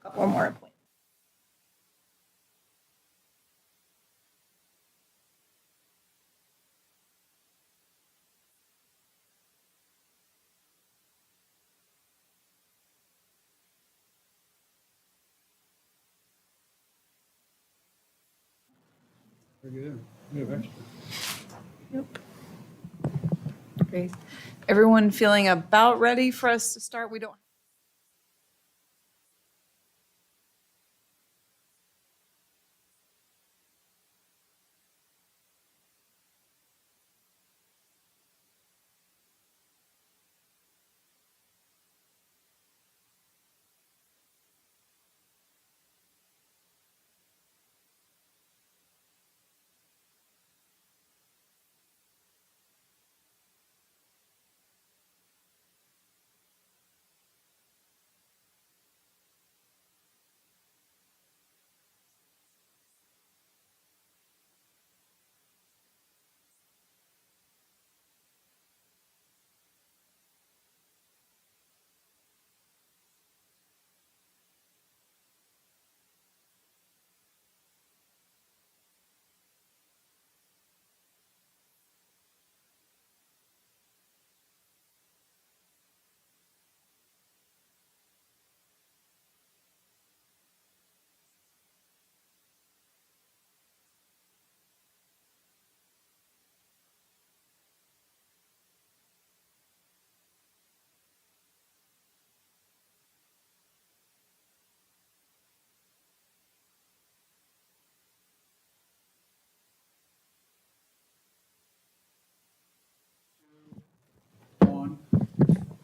Couple more appointments. Very good. We have extra. Yep. Great. Everyone feeling about ready for us to start? We don't.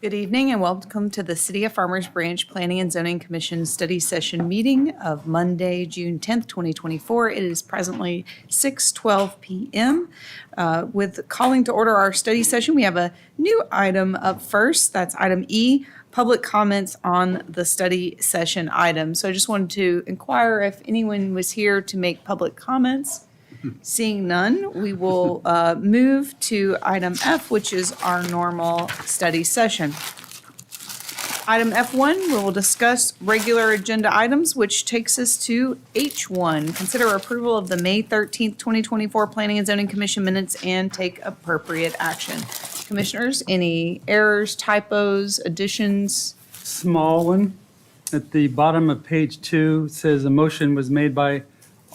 Good evening and welcome to the City of Farmers Branch Planning and Zoning Commission Study Session Meeting of Monday, June 10th, 2024. It is presently 6:12 p.m. With calling to order our study session, we have a new item up first. That's item E, public comments on the study session item. So I just wanted to inquire if anyone was here to make public comments. Seeing none, we will move to item F, which is our normal study session. Item F1, we will discuss regular agenda items, which takes us to H1. Consider approval of the May 13th, 2024 Planning and Zoning Commission minutes and take appropriate action. Commissioners, any errors, typos, additions? Small one. At the bottom of page 2, it says a motion was made by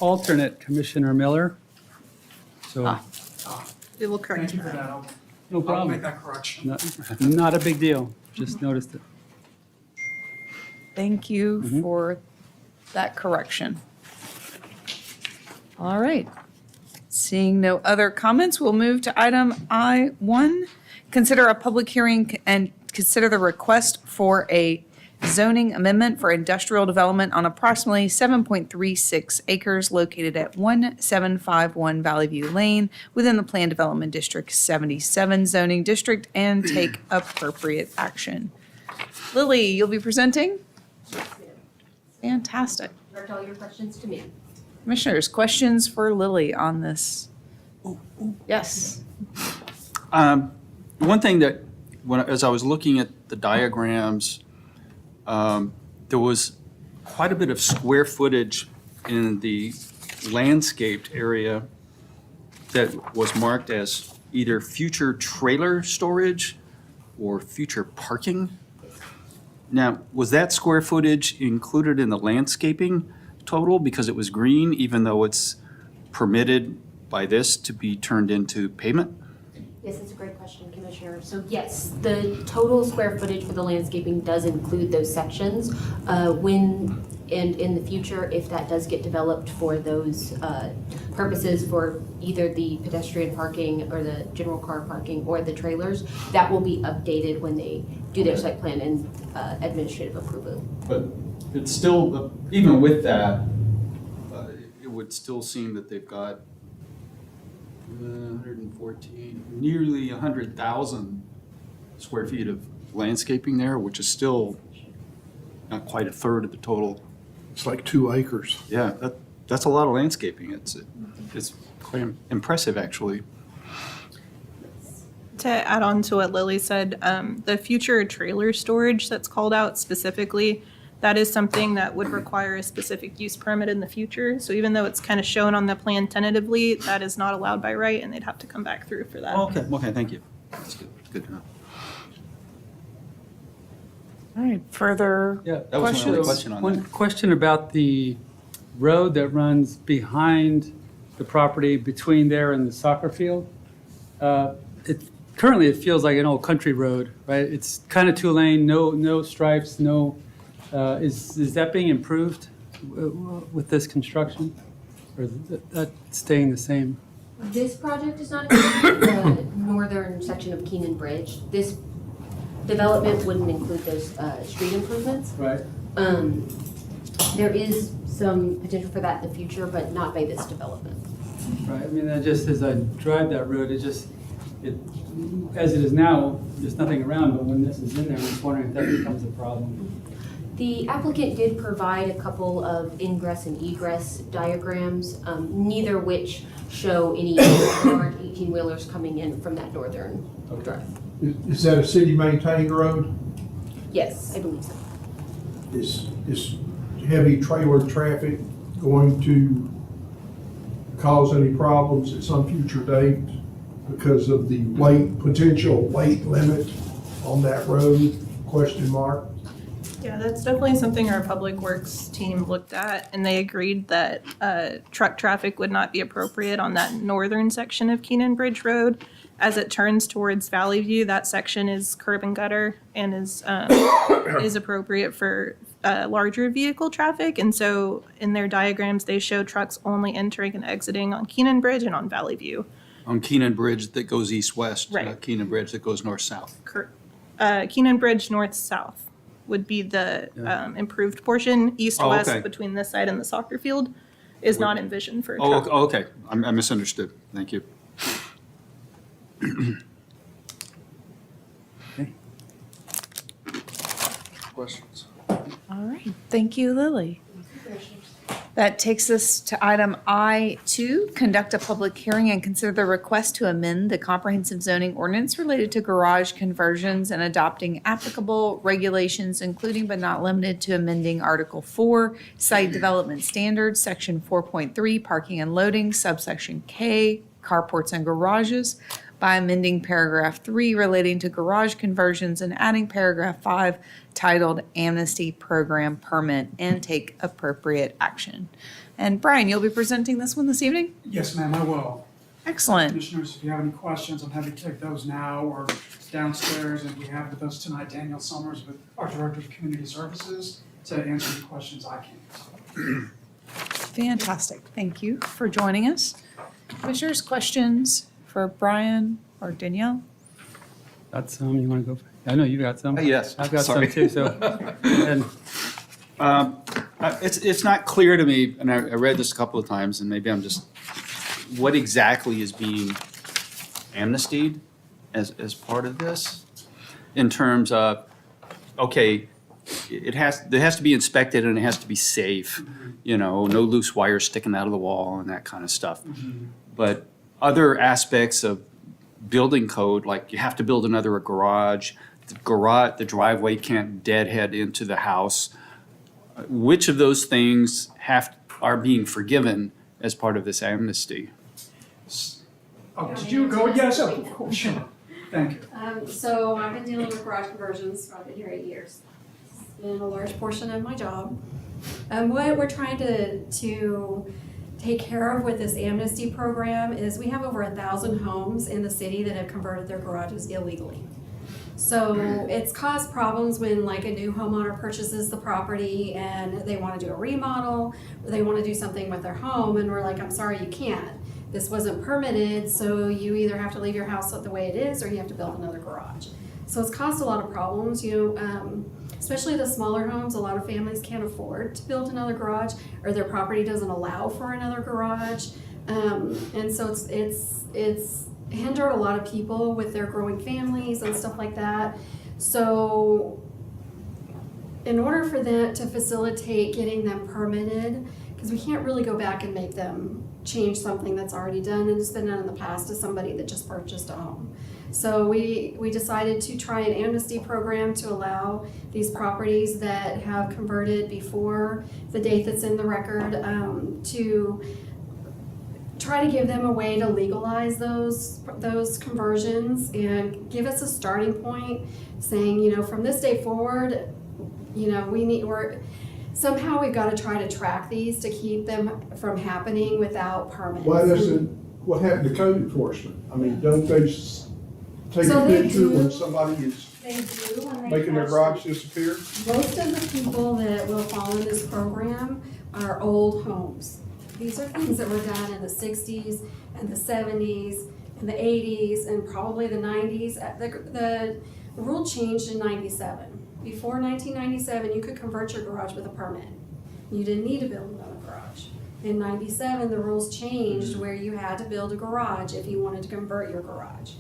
alternate Commissioner Miller. So, We will correct Thank you for that. no I'll problem. make that correction. Not a big deal. Just noticed it. Thank you for that correction. All right. Seeing no other comments, we'll move to item I1. Consider a public hearing and consider the request for a zoning amendment for industrial development on approximately 7.36 acres located at 1751 Valley View Lane within the Planned Development District 77 zoning district and take appropriate action. Lily, you'll be presenting? Fantastic. Direct all your questions to me. Commissioners, questions for Lily on this? Yes. One thing that, as I was looking at the diagrams, there was quite a bit of square footage in the landscaped area that was marked as either future trailer storage or future parking. Now, was that square footage included in the landscaping total because it was green, even though it's permitted by this to be turned into pavement? Yes, that's a great question, Commissioner. So yes, the total square footage for the landscaping does include those sections. When and in the future, if that does get developed for those purposes for either the pedestrian parking or the general car parking or the trailers, that will be updated when they do their site plan and administrative approval. But it's still, even with that, it would still seem that they've got 114, nearly 100,000 square feet of landscaping there, which is still not quite a third of the total. It's like 2 acres. Yeah, that's a lot of landscaping. It's quite impressive, actually. To add on to what Lily said, the future trailer storage that's called out specifically, that is something that would require a specific use permit in the future. So even though it's kind of shown on the plan tentatively, that is not allowed by right, and they'd have to come back through for that. Okay, thank you. That's good, good to know. All right, further Yeah. That was my only questions? question on One that. question about the road that runs behind the property between there and the soccer field. Currently, it feels like an old country road, right? It's kind of two-lane, no stripes, no, is that being improved with this construction? Or is that staying the same? This project is not including the northern section of Keenan Bridge. This development wouldn't include those street improvements. Right. There is some potential for that in the future, but not by this development. Right, I mean, as I drive that road, as it is now, there's nothing around, but when this is in there, I'm just wondering if that becomes a problem. The applicant did provide a couple of ingress and egress diagrams, neither which show any large 18-wheelers coming in from that northern drive. Is that a city-maintained road? Yes, I believe so. Is heavy trailer traffic going to cause any problems at some future date because of the potential weight limit on that road? Question mark. Yeah, that's definitely something our Public Works team looked at, and they agreed that truck traffic would not be appropriate on that northern section of Keenan Bridge Road. As it turns towards Valley View, that section is curb and gutter and is appropriate for larger vehicle traffic. And so in their diagrams, they show trucks only entering and exiting on Keenan Bridge and on Valley View. On Keenan Bridge that goes east-west. Right. Keenan Bridge that goes north-south. Keenan Bridge north-south would be the improved portion. East-west okay. between this side and the soccer field is not envisioned for a Oh, truck. okay, I misunderstood. Thank you. Questions? All right, thank you, Lily. That takes us to item I2, conduct a public hearing and consider the request to amend the comprehensive zoning ordinance related to garage conversions and adopting applicable regulations, including but not limited to amending Article 4, Site Development Standards, Section 4.3, Parking and Loading, subsection K, Carports and Garages, by amending paragraph 3 relating to garage conversions and adding paragraph 5 titled Amnesty Program Permit, and take appropriate action. And Brian, you'll be presenting this one this evening? Yes, ma'am, I will. Excellent. Commissioners, if you have any questions, I'm happy to take those now or downstairs. And we have with us tonight Daniel Summers, with our Director of Community Services, to answer any questions I can. Fantastic. Thank you for joining us. Commissioners, questions for Brian or Danielle? Got some, you want to go? I know you got some. Yes, I've got some sorry. too, so. And It's not clear to me, and I read this a couple of times, and maybe I'm just, what exactly is being amnestied as part of this? In terms of, okay, there has to be inspected and it has to be safe, no loose wires sticking out of the wall and that kind of stuff. But other aspects of building code, like you have to build another garage, the driveway can't deadhead into the house. Which of those things are being forgiven as part of this amnesty? Oh, did you go? Yes, of course, sure. Thank you. So I've been dealing with garage conversions, I've been here 8 years. It's been a large portion of my job. What we're trying to take care of with this amnesty program is we have over 1,000 homes in the city that have converted their garages illegally. So it's caused problems when like a new homeowner purchases the property and they want to do a remodel or they want to do something with their home, and we're like, I'm sorry, you can't. This wasn't permitted, so you either have to leave your house the way it is or you have to build another garage. So it's caused a lot of problems, especially the smaller homes. A lot of families can't afford to build another garage, or their property doesn't allow for another garage. And so it's hindered a lot of people with their growing families and stuff like that. So in order for that to facilitate getting them permitted, because we can't really go back and make them change something that's already done and has been done in the past to somebody that just purchased a home. So we decided to try an amnesty program to allow these properties that have converted before the date that's in the record, to try to give them a way to legalize those conversions and give us a starting point, saying, you know, from this day forward, you know, somehow we've got to try to track these to keep them from happening without permits. Why doesn't, what happened to code enforcement? I mean, don't they take So a they picture do. when somebody is They do when they making their catch garage disappear? Most of the people that will fall in this program are old homes. These are things that were done in the 60s and the 70s and the 80s and probably the 90s. The rule changed in 97. Before 1997, you could convert your garage with a permit. You didn't need to build another garage. In 97, the rules changed where you had to build a garage if you wanted to convert your garage.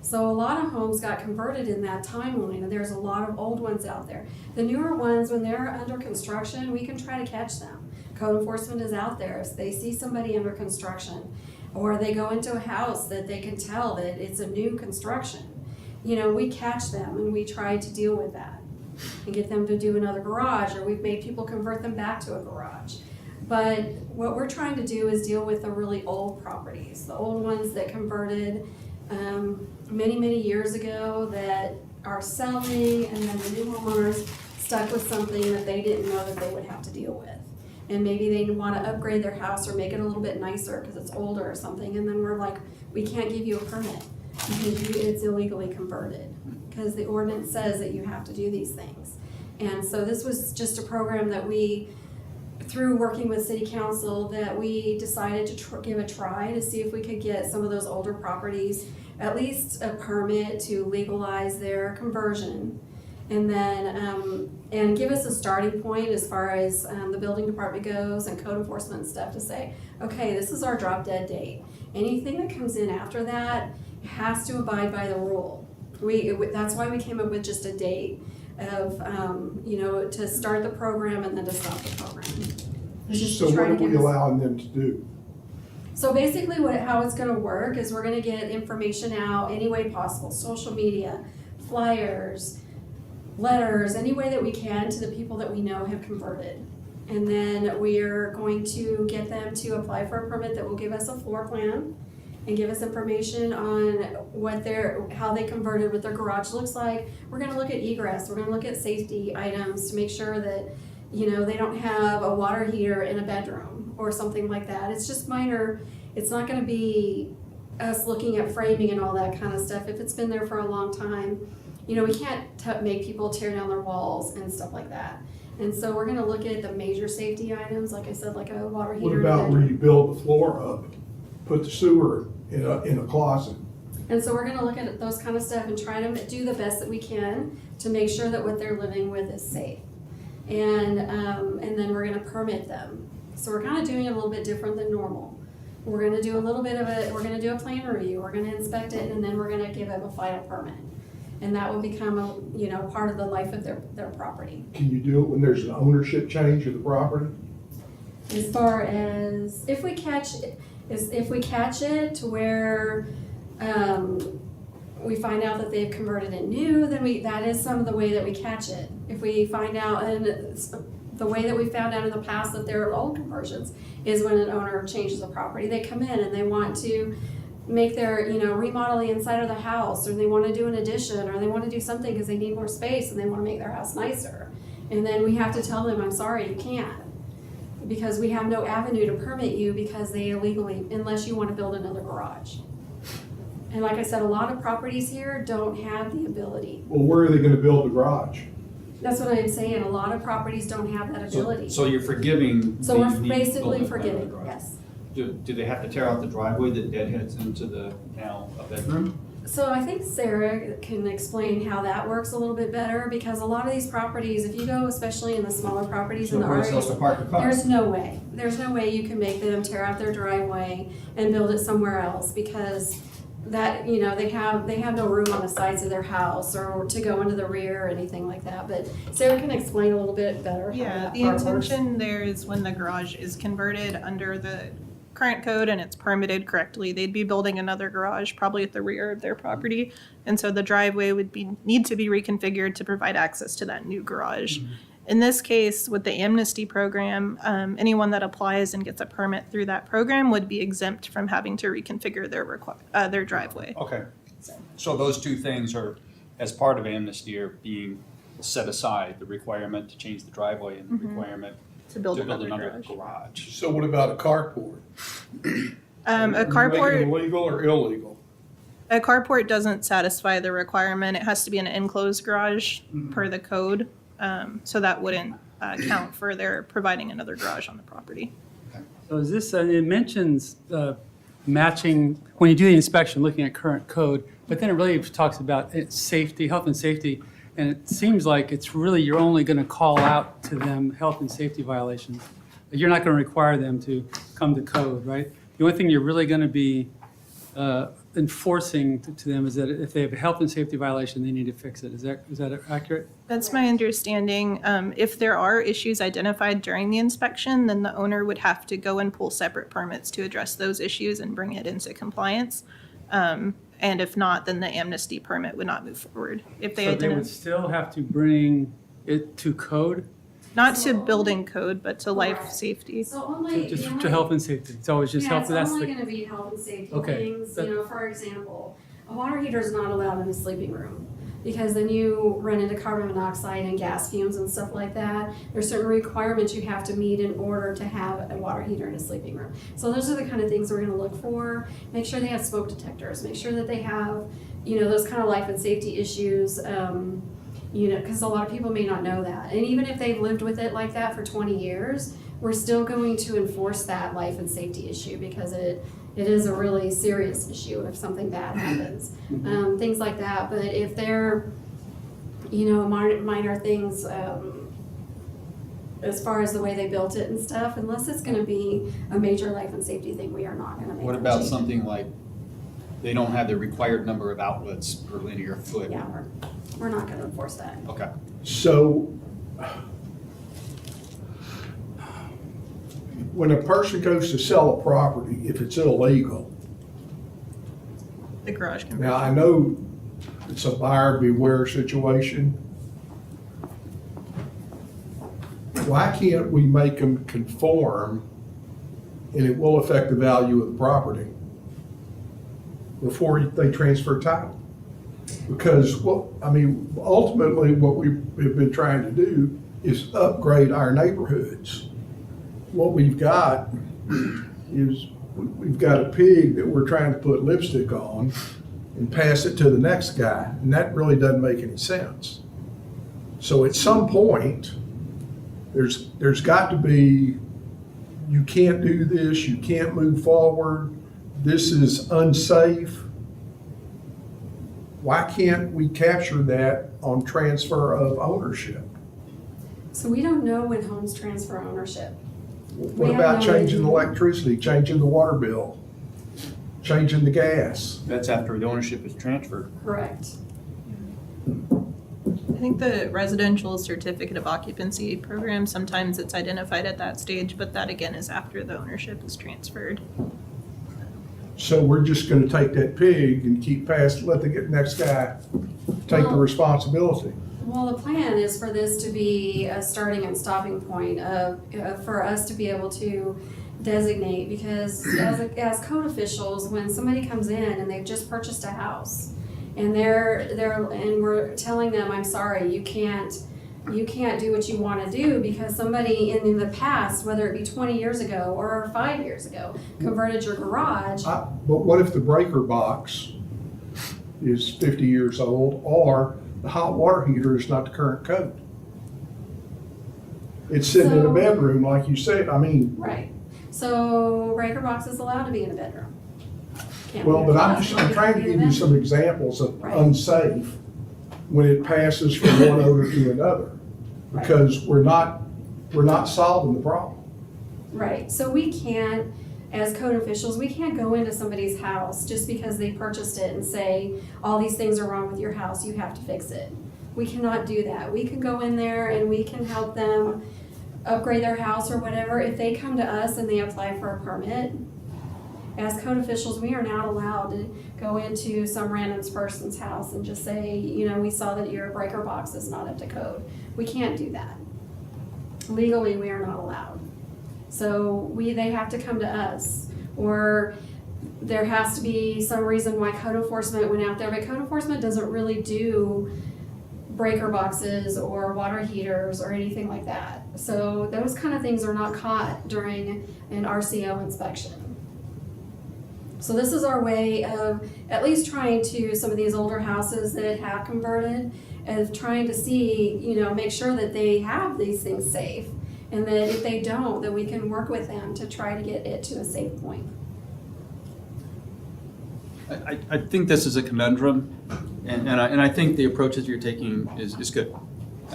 So a lot of homes got converted in that timeline, and there's a lot of old ones out there. The newer ones, when they're under construction, we can try to catch them. Code enforcement is out there. If they see somebody under construction, or they go into a house that they can tell that it's a new construction, you know, we catch them and we try to deal with that and get them to do another garage, or we've made people convert them back to a garage. But what we're trying to do is deal with the really old properties, the old ones that converted many, many years ago that are selling, and then the new homeowners stuck with something that they didn't know that they would have to deal with. And maybe they want to upgrade their house or make it a little bit nicer because it's older or something, and then we're like, we can't give you a permit because it's illegally converted, because the ordinance says that you have to do these things. And so this was just a program that we, through working with city council, that we decided to give a try to see if we could get some of those older properties at least a permit to legalize their conversion. And then, and give us a starting point as far as the building department goes and code enforcement and stuff to say, okay, this is our drop dead date. Anything that comes in after that has to abide by the rule. That's why we came up with just a date of, you know, to start the program and then to stop the program. It's just So to try what to are we give us- allowing them to do? So basically how it's gonna work is we're gonna get information out any way possible, social media, flyers, letters, any way that we can to the people that we know have converted. And then we're going to get them to apply for a permit that will give us a floor plan and give us information on how they converted, what their garage looks like. We're gonna look at egress, we're gonna look at safety items to make sure that, you know, they don't have a water heater in a bedroom or something like that. It's just minor. It's not gonna be us looking at framing and all that kind of stuff. If it's been there for a long time, you know, we can't make people tear down their walls and stuff like that. And so we're gonna look at the major safety items, like I said, like a water heater. What in a about bedroom. where you build the floor up, put the sewer in a closet? And so we're gonna look at those kind of stuff and try to do the best that we can to make sure that what they're living with is safe. And then we're gonna permit them. So we're kind of doing it a little bit different than normal. We're gonna do we're gonna do a plan review, we're gonna inspect it, and then we're gonna give them a final permit. And that will become part of the life of their property. Can you do it when there's an ownership change of the property? As far as, if we catch it to where, we find out that they've converted it new, then that is some of the way that we catch it. If we find out, and the way that we found out in the past that there are old conversions is when an owner changes a property, they come in and they want to make their, remodel the inside of the house, or they want to do an addition, or they want to do something because they need more space and they want to make their house nicer. And then we have to tell them, I'm sorry, you can't, because we have no avenue to permit you because they illegally, unless you want to build another garage. And like I said, a lot of properties here don't have the ability. Well, where are they gonna build the garage? That's what I'm saying, a lot of properties don't have that ability. So you're forgiving. So the we're need to basically build a forgiving, garage. yes. Do they have to tear out the driveway that deadheads into the now a bedroom? So I think Sarah can explain how that works a little bit better, because a lot of these properties, if you go especially in the smaller properties in the Nobody else to RA, park the car. there's no way you can make them tear out their driveway and build it somewhere else, because that, they have no room on the sides of their house or to go into the rear or anything like that. But Sarah can explain a little bit better how Yeah, that the part works. intention there is when the garage is converted under the current code and it's permitted correctly, they'd be building another garage probably at the rear of their property. And so the driveway would need to be reconfigured to provide access to that new garage. In this case, with the amnesty program, anyone that applies and gets a permit through that program would be exempt from having to reconfigure their driveway. Okay. So those two things are, as part of amnesty, are being set aside, the requirement to change the driveway and the requirement To build to build another another garage. garage. So what about a carport? A Are you making carport. it legal or illegal? A carport doesn't satisfy the requirement. It has to be an enclosed garage per the code. So that wouldn't count for their providing another garage on the property. So is this, it mentions matching, when you do the inspection, looking at current code, but then it really talks about safety, health and safety. And it seems like it's really, you're only going to call out to them health and safety violations. You're not going to require them to come to code, right? The only thing you're really going to be enforcing to them is that if they have a health and safety violation, they need to fix it. Is that accurate? That's my understanding. If there are issues identified during the inspection, then the owner would have to go and pull separate permits to address those issues and bring it into compliance. And if not, then the amnesty permit would not move forward. If they So they would identify, still have to bring it to code, not to building code, but to life Correct. safety. So only. just the to only- health and safety? It's always just Yeah, health, it's that's only the, gonna be health and safety Okay, things, that- you know, for example, a water heater is not allowed in a sleeping room. Because then you run into carbon monoxide and gas fumes and stuff like that. There's certain requirements you have to meet in order to have a water heater in a sleeping room. So those are the kind of things we're gonna look for. Make sure they have smoke detectors, make sure that they have, you know, those kind of life and safety issues. You know, because a lot of people may not know that. And even if they've lived with it like that for 20 years, we're still going to enforce that life and safety issue because it is a really serious issue if something bad happens. Things like that. But if they're, you know, minor things, as far as the way they built it and stuff, unless it's gonna be a major life and safety thing, we are not gonna make What them about change. something like they don't have the required number of outlets per linear foot? Yeah, we're not gonna enforce that. Okay. So when a person goes to sell a property, if it's illegal, The garage conversion. now I know it's a buyer beware situation. Why can't we make them conform and it will affect the value of the property before they transfer title? Because ultimately what we've been trying to do is upgrade our neighborhoods. What we've got is, we've got a pig that we're trying to put lipstick on and pass it to the next guy, and that really doesn't make any sense. So at some point, there's got to be, you can't do this, you can't move forward, this is unsafe. Why can't we capture that on transfer of ownership? So we don't know when homes transfer ownership. What We about have no changing the idea. electricity, changing the water bill, changing the gas? That's after the ownership is transferred. Correct. I think the residential certificate of occupancy program, sometimes it's identified at that stage, but that again is after the ownership is transferred. So we're just gonna take that pig and keep let the next guy take the Well- responsibility. Well, the plan is for this to be a starting and stopping point of, for us to be able to designate, because as code officials, when somebody comes in and they've just purchased a house and and we're telling them, I'm sorry, you can't do what you wanna do because somebody in the past, whether it be 20 years ago or 5 years ago, converted your garage. But what if the breaker box is 50 years old, or the hot water heater is not the current code? It's sitting in a So- bedroom, like you said, Right, so breaker box is allowed to be in a bedroom. Can't be well, a but I'm closet, trying to it can be give in a you some examples of Right. unsafe when it passes from one owner to another. Right. Because we're not solving the problem. Right, so we can't, as code officials, we can't go into somebody's house just because they purchased it and say, all these things are wrong with your house, you have to fix it. We cannot do that. We can go in there and we can help them upgrade their house or whatever. If they come to us and they apply for a permit, as code officials, we are not allowed to go into some random person's house and just say, you know, we saw that your breaker box is not up to code. We can't do that. Legally, we are not allowed. So they have to come to us, or there has to be some reason why code enforcement went out there, but code enforcement doesn't really do breaker boxes or water heaters or anything like that. So those kind of things are not caught during an RCO inspection. So this is our way of at least trying to, some of these older houses that have converted, of trying to see, you know, make sure that they have these things safe. And that if they don't, that we can work with them to try to get it to a safe point. I think this is a conundrum, and I think the approach that you're taking is good.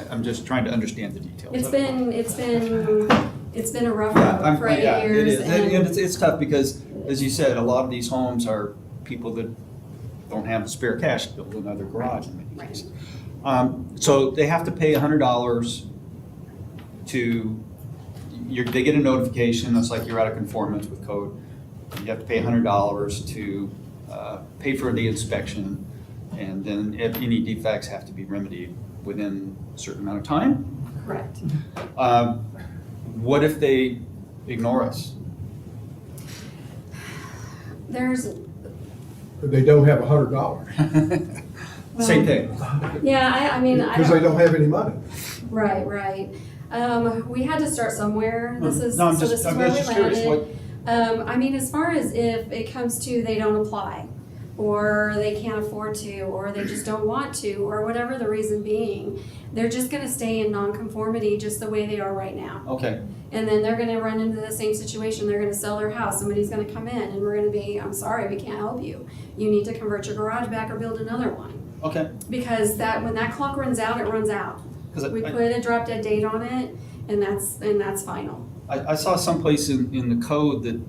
I'm just trying to understand the details. It's been a rough Yeah, road for 8 it years. is. And it's tough because, as you said, a lot of these homes are people that don't have the spare cash to build another garage in many Right. cases. So they have to pay $100 to, they get a notification, that's like you're out of conformance with code. You have to pay $100 to pay for the inspection, and then if any defects have to be remedied within a certain amount of time. Correct. What if they ignore us? There's, But they don't have $100 Same thing. yeah, I mean, I because they don't have any money. Right, right. We had to start somewhere. This is, No, I'm so just this is where we curious. What, landed. I mean, as far as if it comes to they don't apply, or they can't afford to, or they just don't want to, or whatever the reason being, they're just gonna stay in nonconformity just the way they are right now. okay, And then they're gonna run into the same situation. They're gonna sell their house. Somebody's gonna come in and we're gonna be, I'm sorry, we can't help you. You need to convert your garage back or build another one. okay. Because when that clock runs out, it runs out. 'Cause We put a drop dead date on it, and that's final. I saw someplace in the code that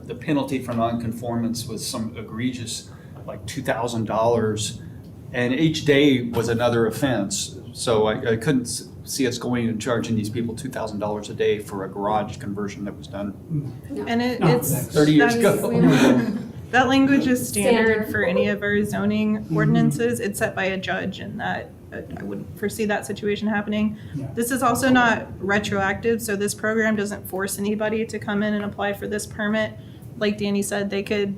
the penalty for nonconformance was some egregious, like $2,000, and each day was another offense. So I couldn't see us going and charging these people $2,000 a day for a garage conversion that was done And No, it's. that's- 30 years that's- ago. That language is standard Standard. for any of our zoning ordinances. It's set by a judge, and that, I wouldn't foresee that situation happening. Yeah. This is also not retroactive, so this program doesn't force anybody to come in and apply for this permit. Like Danny said, they could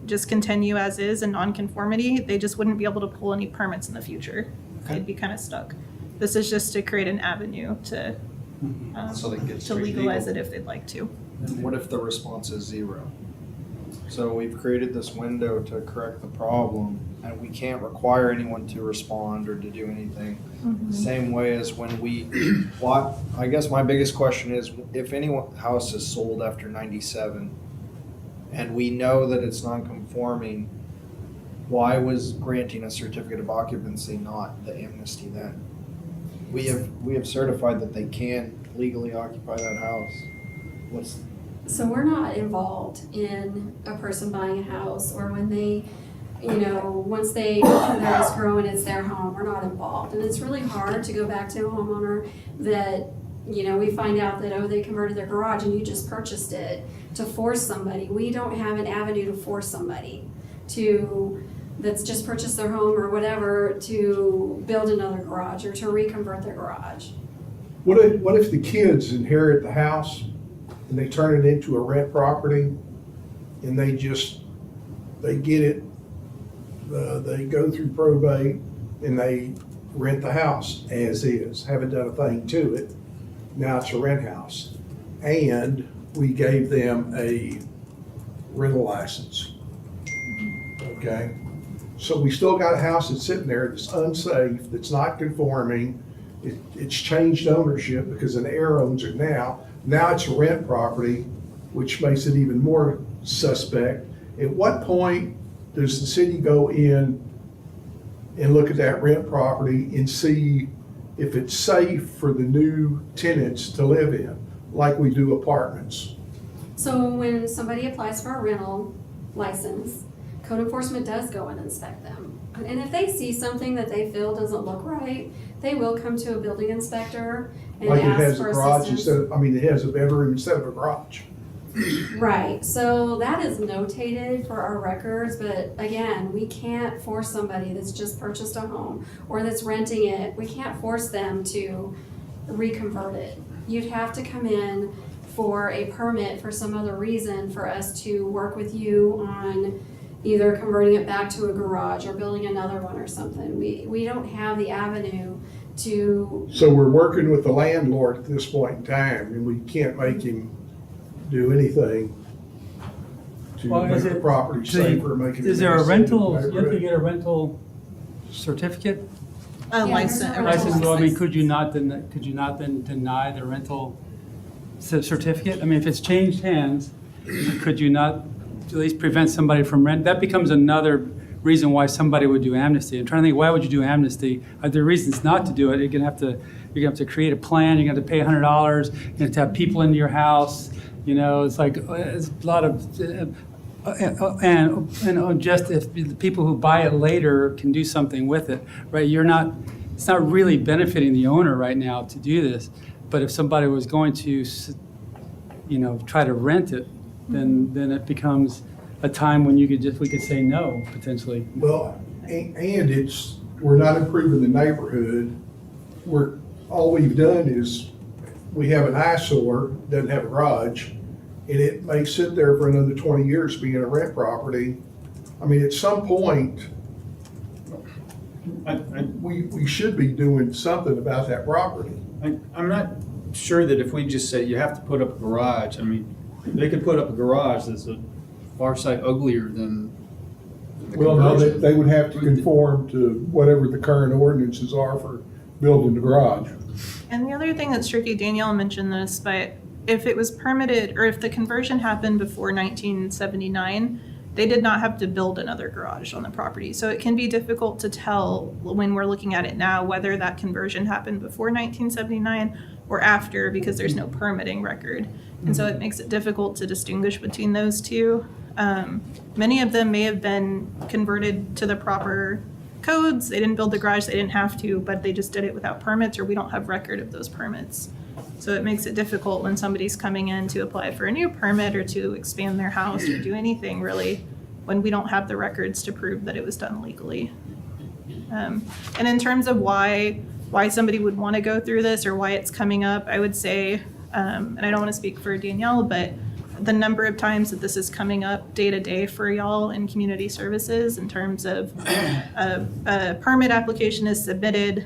just continue as is in nonconformity. They just wouldn't be able to pull any permits in the future. Okay. They'd be kind of stuck. This is just to create an avenue to, So they can get to straight legalize legal. it if they'd like to. And what if the response is 0? So we've created this window to correct the problem, and we can't require anyone to respond or to do anything. Same way as when I guess my biggest question is, if any house is sold after 97, and we know that it's non-conforming, why was granting a certificate of occupancy not the amnesty then? We have certified that they can legally occupy that house. So we're not involved in a person buying a house, or when they, once they go through their escrow and it's their home, we're not involved. And it's really hard to go back to a homeowner that, we find out that, they converted their garage and you just purchased it, to force somebody. We don't have an avenue to force somebody that's just purchased their home or whatever to build another garage or to reconvert their garage. What if the kids inherit the house and they turn it into a rent property and they get it, they go through probate and they rent the house as is, haven't done a thing to it. Now it's a rent house. And we gave them a rental license. Okay? So we still got a house that's sitting there that's unsafe, that's not conforming. It's changed ownership because an heir owns it now. Now it's a rent property, which makes it even more suspect. At what point does the city go in and look at that rent property and see if it's safe for the new tenants to live in, like we do apartments? So when somebody applies for a rental license, code enforcement does go and inspect them. And if they see something that they feel doesn't look right, they will come to a building inspector and Like it ask has a for garage assistance. it has a bedroom instead of a garage. Right, so that is notated for our records, but again, we can't force somebody that's just purchased a home or that's renting it, we can't force them to reconvert it. You'd have to come in for a permit for some other reason for us to work with you on either converting it back to a garage or building another one or something. We don't have the avenue to, So we're working with the landlord at this point in time, and we can't make him do anything to Well, make is the it- property safer, making it. Is there a nicer rental, you have to neighborhood. get a rental certificate? A Yeah, license. there's no a License, well, I mean, license. could you not then deny the rental certificate? I mean, if it's changed hands, could you not at least prevent somebody from rent? That becomes another reason why somebody would do amnesty. I'm trying to think, why would you do amnesty? Are there reasons not to do it? You're gonna have to create a plan, you're gonna have to pay $100, you're gonna have to have people into your house, you know, it's like, it's a lot of, and just if the people who buy it later can do something with it, right? It's not really benefiting the owner right now to do this, but if somebody was going to, you know, try to rent it, then it becomes a time when we could say no, potentially. Well, and we're not improving the neighborhood. All we've done is, we have an eyesore, doesn't have a garage, and it may sit there for another 20 years being a rent property. I mean, at some point, we should be doing something about that property. I'm not sure that if we just say you have to put up a garage, I mean, they could put up a garage that's a far sight uglier than the Well, no, conversion. they would have to conform to whatever the current ordinances are for building the garage. And the other thing that's tricky, Danielle mentioned this, but if it was permitted, or if the conversion happened before 1979, they did not have to build another garage on the property. So it can be difficult to tell when we're looking at it now whether that conversion happened before 1979 or after, because there's no permitting record. And so it makes it difficult to distinguish between those two. Many of them may have been converted to the proper codes. They didn't build the garage, they didn't have to, but they just did it without permits, or we don't have record of those permits. So it makes it difficult when somebody's coming in to apply for a new permit or to expand their house or do anything really, when we don't have the records to prove that it was done legally. And in terms of why somebody would want to go through this or why it's coming up, I would say, and I don't want to speak for Danielle, but the number of times that this is coming up day to day for y'all in community services in terms of a permit application is submitted,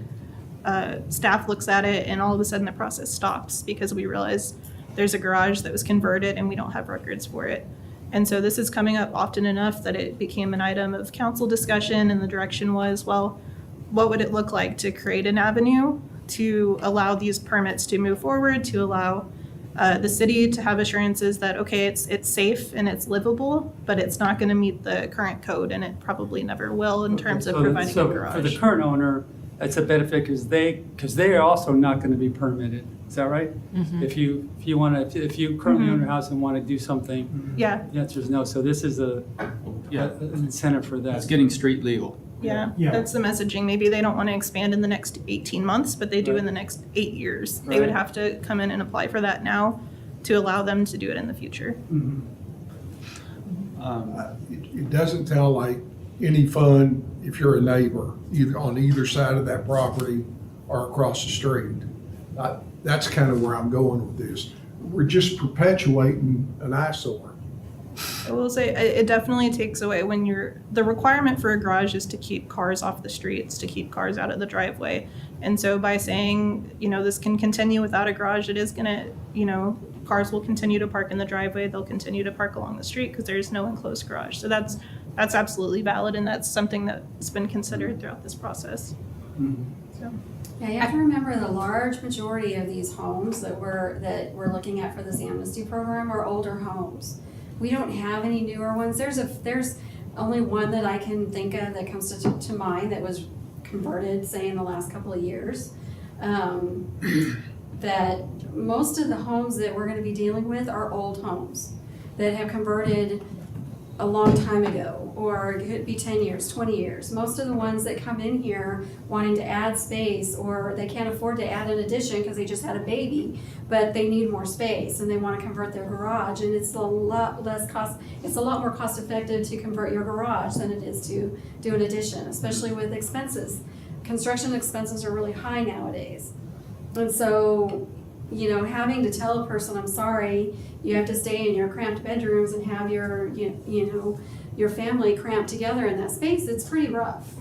staff looks at it, and all of a sudden the process stops because we realize there's a garage that was converted and we don't have records for it. And so this is coming up often enough that it became an item of council discussion, and the direction was, well, what would it look like to create an avenue to allow these permits to move forward, to allow the city to have assurances that, okay, it's safe and it's livable, but it's not going to meet the current code, and it probably never will in terms of providing a So for garage. the current owner, that's a benefit because they are also not going to be permitted. Is that right? If you currently own your house and want to do something, Yeah, the answer is no. So this is an incentive for that. It's getting street legal. yeah, Yeah. that's the messaging. Maybe they don't want to expand in the next 18 months, but they do Right. in the next 8 years. They would Right. have to come in and apply for that now to allow them to do it in the future. It doesn't sound like any fun if you're a neighbor, either on either side of that property or across the street. That's kind of where I'm going with this. We're just perpetuating an eyesore. I will say, it definitely takes away when the requirement for a garage is to keep cars off the streets, to keep cars out of the driveway. And so by saying, this can continue without a garage, it is gonna, cars will continue to park in the driveway, they'll continue to park along the street because there's no enclosed garage. So that's absolutely valid, and that's something that's been considered throughout this process. So, yeah, you have to remember the large majority of these homes that we're looking at for this amnesty program are older homes. We don't have any newer ones. There's only one that I can think of that comes to mind that was converted, say, in the last couple of years. That most of the homes that we're gonna be dealing with are old homes that have converted a long time ago, or it could be 10 years, 20 years. Most of the ones that come in here wanting to add space, or they can't afford to add an addition because they just had a baby, but they need more space and they want to convert their garage, and it's a lot more cost effective to convert your garage than it is to do an addition, especially with expenses. Construction expenses are really high nowadays. And so, you know, having to tell a person, I'm sorry, you have to stay in your cramped bedrooms and have your, you know, your family cramped together in that space, it's pretty rough.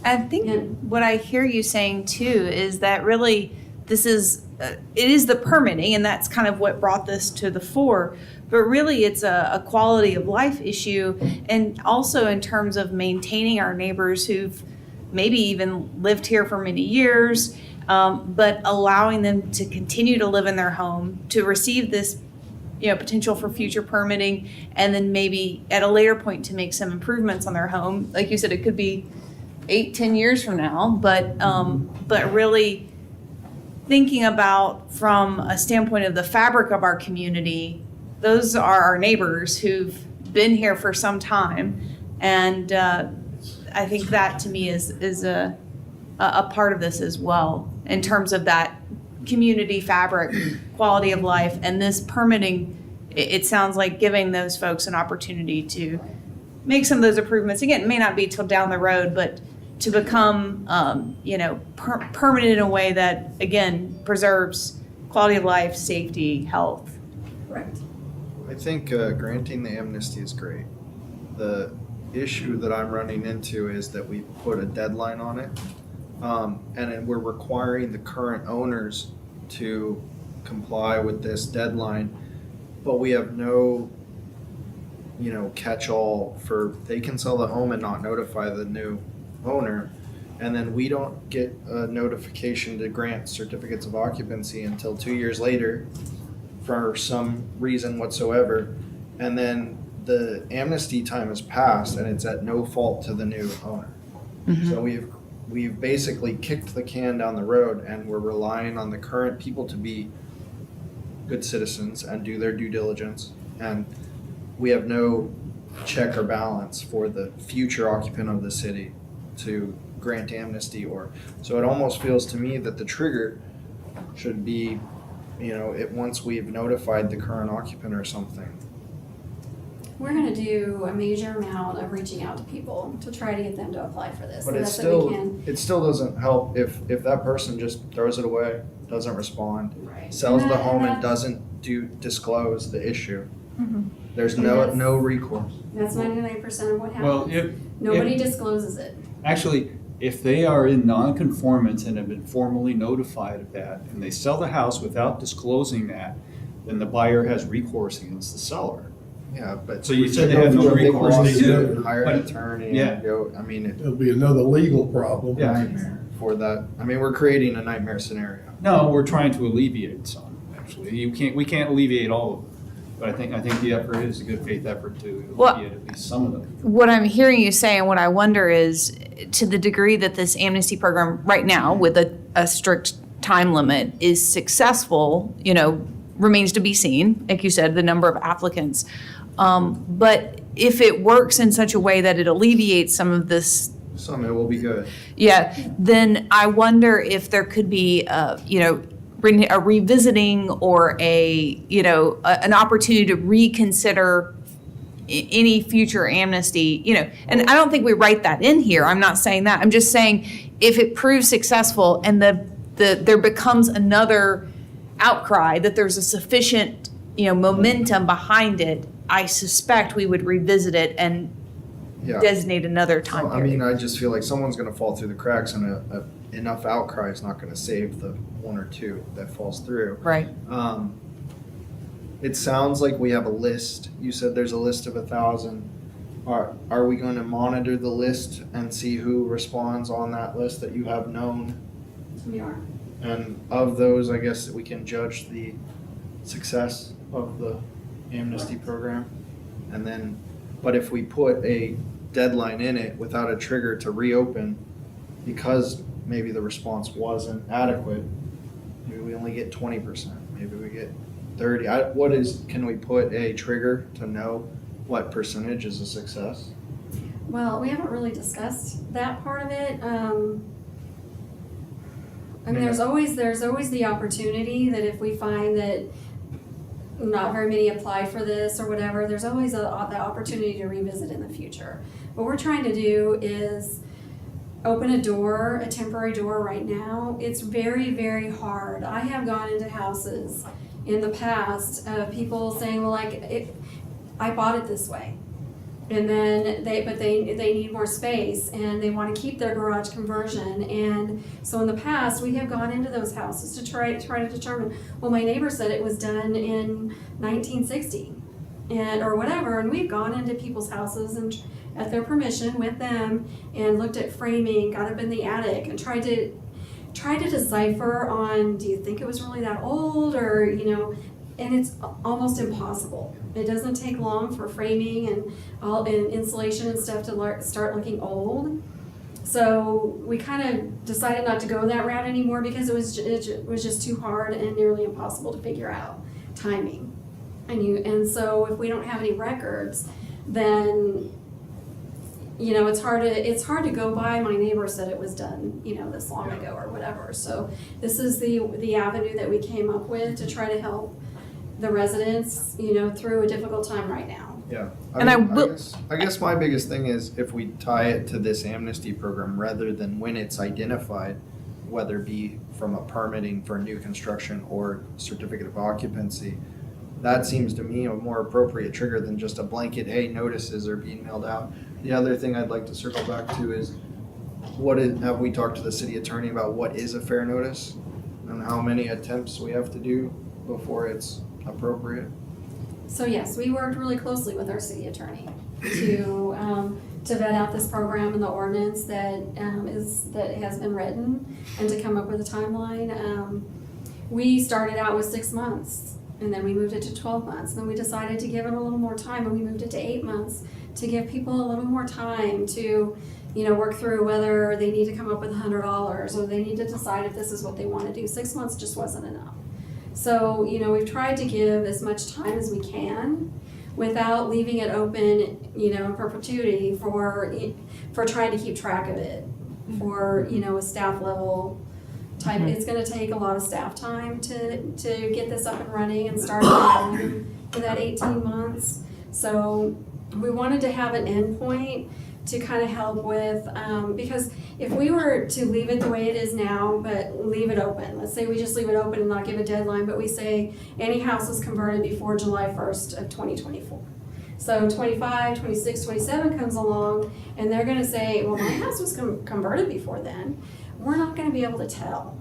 I think And- what I hear you saying too is that really this is, it is the permitting, and that's kind of what brought this to the fore. But really, it's a quality of life issue, and also in terms of maintaining our neighbors who've maybe even lived here for many years, but allowing them to continue to live in their home, to receive this, you know, potential for future permitting, and then maybe at a later point to make some improvements on their home. Like you said, it could be 8-10 years from now, but really thinking about from a standpoint of the fabric of our community, those are our neighbors who've been here for some time, and I think that to me is a part of this as well, in terms of that community fabric, quality of life, and this permitting. It sounds like giving those folks an opportunity to make some of those improvements. Again, it may not be till down the road, but to become, permanent in a way that, again, preserves quality of life, safety, health. Correct. I think granting the amnesty is great. The issue that I'm running into is that we put a deadline on it, and then we're requiring the current owners to comply with this deadline, but we have no, catch-all for, they can sell the home and not notify the new owner, and then we don't get a notification to grant certificates of occupancy until 2 years later for some reason whatsoever, and then the amnesty time has passed and it's at no fault to the new owner. So we've basically kicked the can down the road, and we're relying on the current people to be good citizens and do their due diligence, and we have no check or balance for the future occupant of the city to grant amnesty. Or so it almost feels to me that the trigger should be, once we've notified the current occupant or something. We're gonna do a major amount of reaching out to people to try to get them to apply for this. But the it best that we still, can. it still doesn't help if that person just throws it away, doesn't respond, Right. sells And the that- home and and doesn't disclose the issue. Mhm. There's And no that's- recourse. That's 99% of what Well, happens. if, Nobody discloses it. actually, if they are in non-conformance and have been formally notified of that, and they sell the house without disclosing that, then the buyer has recourse against the seller. Yeah, but. So you said they had no recourse, they do, Hire an but- attorney yeah. and go, It'll be another legal problem. Yeah. nightmare for that. I mean, we're creating a nightmare scenario. No, we're trying to alleviate some, actually. We can't alleviate all of them. But I think the effort is a good faith effort to Well- alleviate at least some of them. What I'm hearing you say, and what I wonder is, to the degree that this amnesty program right now, with a strict time limit, is successful, remains to be seen. Like you said, the number of applicants. But if it works in such a way that it alleviates some of this, Some, it will be good. yeah, then I wonder if there could be, a revisiting or an opportunity to reconsider any future amnesty, and I don't think we write that in here. I'm not saying that. I'm just saying if it proves successful and there becomes another outcry, that there's a sufficient, momentum behind it, I suspect we would revisit it and Yeah. designate another time I mean, period. I just feel like someone's gonna fall through the cracks, and enough outcry is not gonna save the one or two that falls through. Right. It sounds like we have a list. You said there's a list of 1,000. Are we going to monitor the list and see who responds on that list that you have known? We are. And of those, I guess that we can judge the success of the amnesty program. And then, but if we put a deadline in it without a trigger to reopen, because maybe the response wasn't adequate, maybe we only get 20%, maybe we get 30. Can we put a trigger to know what percentage is a success? Well, we haven't really discussed that part of it. I mean, there's always the opportunity that if we find that not very many applied for this or whatever, there's always the opportunity to revisit in the future. What we're trying to do is open a temporary door right now. It's very, very hard. I have gone into houses in the past of people saying, well, I bought it this way. And then they need more space and they want to keep their garage conversion. And so in the past, we have gone into those houses to try to determine, well, my neighbor said it was done in 1960 or whatever. And we've gone into people's houses and at their permission with them and looked at framing, got up in the attic and tried to decipher on, do you think it was really that old or, and it's almost impossible. It doesn't take long for framing and insulation and stuff to start looking old. So we kind of decided not to go that route anymore because it was just too hard and nearly impossible to figure out timing. And so if we don't have any records, then it's hard to go by. My neighbor said it was done, this long ago or whatever. So this is the avenue that we came up with to try to help the residents, through a difficult time right now. Yeah. And I will- I guess my biggest thing is if we tie it to this amnesty program rather than when it's identified, whether it be from a permitting for new construction or certificate of occupancy, that seems to me a more appropriate trigger than just a blanket, hey, notices are being mailed out. The other thing I'd like to circle back to is have we talked to the city attorney about what is a fair notice and how many attempts we have to do before it's appropriate? So yes, we worked really closely with our city attorney to vet out this program and the ordinance that has been written and to come up with a timeline. We started out with 6 months and then we moved it to 12 months. Then we decided to give it a little more time and we moved it to 8 months to give people a little more time to work through whether they need to come up with $100 or they need to decide if this is what they want to do. 6 months just wasn't enough. So, we've tried to give as much time as we can without leaving it open, in perpetuity for trying to keep track of it for, a staff level type. It's going to take a lot of staff time to get this up and running and start for that 18 months. So we wanted to have an endpoint to kind of help with, because if we were to leave it the way it is now, but leave it open, let's say we just leave it open and not give a deadline, but we say any house is converted before July 1st of 2024. So 25, 26, 27 comes along and they're gonna say, well, my house was converted before then. We're not gonna be able to tell.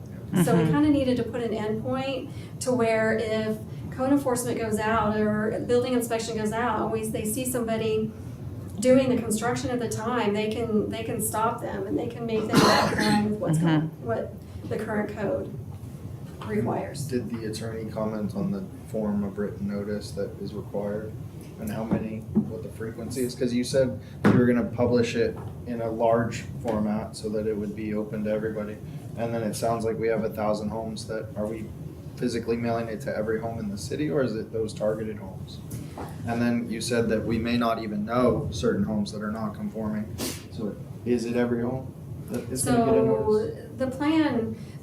So we kind of needed to put an endpoint to where if code enforcement goes out or building inspection goes out, they see somebody doing the construction at the time, they can stop them and they can make them comply with what the current code requires. Did the attorney comment on the form of written notice that is required and what the frequency is? Because you said you were going to publish it in a large format so that it would be open to everybody. And then it sounds like we have 1,000 homes are we physically mailing it to every home in the city or is it those targeted homes? And then you said that we may not even know certain homes that are not conforming. So is it every home that is going to get a notice?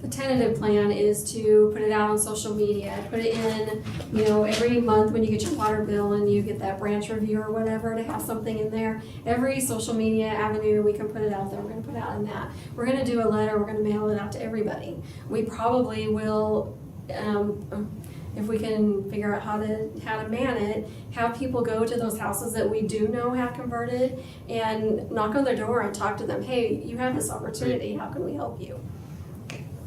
The tentative plan is to put it out on social media, put it in, every month when you get your water bill and you get that branch review or whatever, to have something in there. Every social media avenue, we can put it out there. We're going to put it out in that. We're going to do a letter. We're going to mail it out to everybody. We probably will, if we can figure out how to man it, have people go to those houses that we do know have converted and knock on their door and talk to them. Hey, you have this opportunity. How can we help you?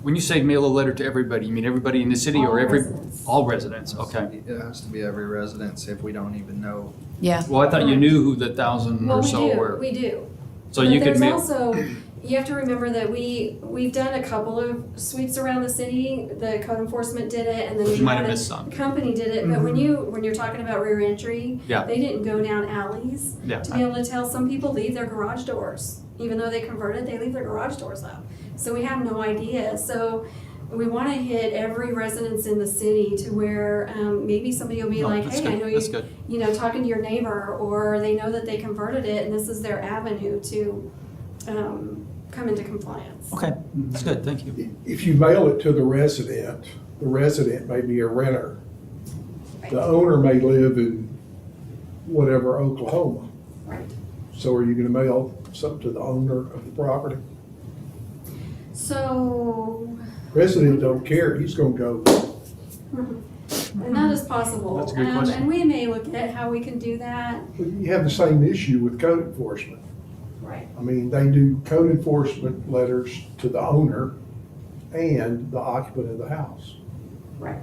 When you say mail a letter to everybody, you mean everybody in the city or Residents. all residents? Okay. It has to be every residence if we don't even know. Yeah. Well, I thought you knew who the 1,000 Well, or we so do. were. We do. So But you could there's mail. also, you have to remember that we've done a couple of sweeps around the city. The code enforcement did it, and then You might have missed some. the company did it. But when you're talking about rear entry, Yeah. they didn't go down alleys Yeah. to be able to tell. Some people leave their garage doors, even though they converted. They leave their garage doors up, so we have no idea. So we want to hit every residence in the city to where maybe somebody will be No, like, that's hey, I good. know That's you, good. you know, talking to your neighbor, or they know that they converted it and this is their avenue to come into compliance. Okay, that's good, thank you. If you mail it to the resident may be a renter. The owner may live in whatever, Oklahoma. Right. So are you gonna mail something to the owner of the property? So, Resident don't care, he's gonna go. and that is possible. That's a good question. And we may look at how we can do that. You have the same issue with code enforcement. Right. I mean, they do code enforcement letters to the owner and the occupant of the house. Right.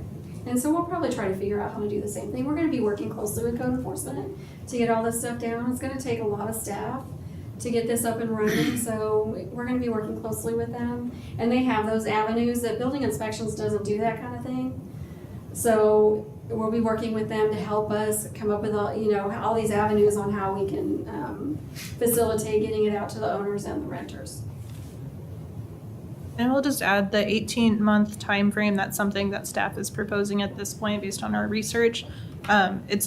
And so we'll probably try to figure out how to do the same thing. We're gonna be working closely with code enforcement to get all this stuff down. It's gonna take a lot of staff to get this up and running, so we're gonna be working closely with them. And they have those avenues that building inspections doesn't do that kind of thing. So we'll be working with them to help us come up with all, you know, all these avenues on how we can facilitate getting it out to the owners and the renters. And we'll just add the 18-month time frame. That's something that staff is proposing at this point based on our research. It's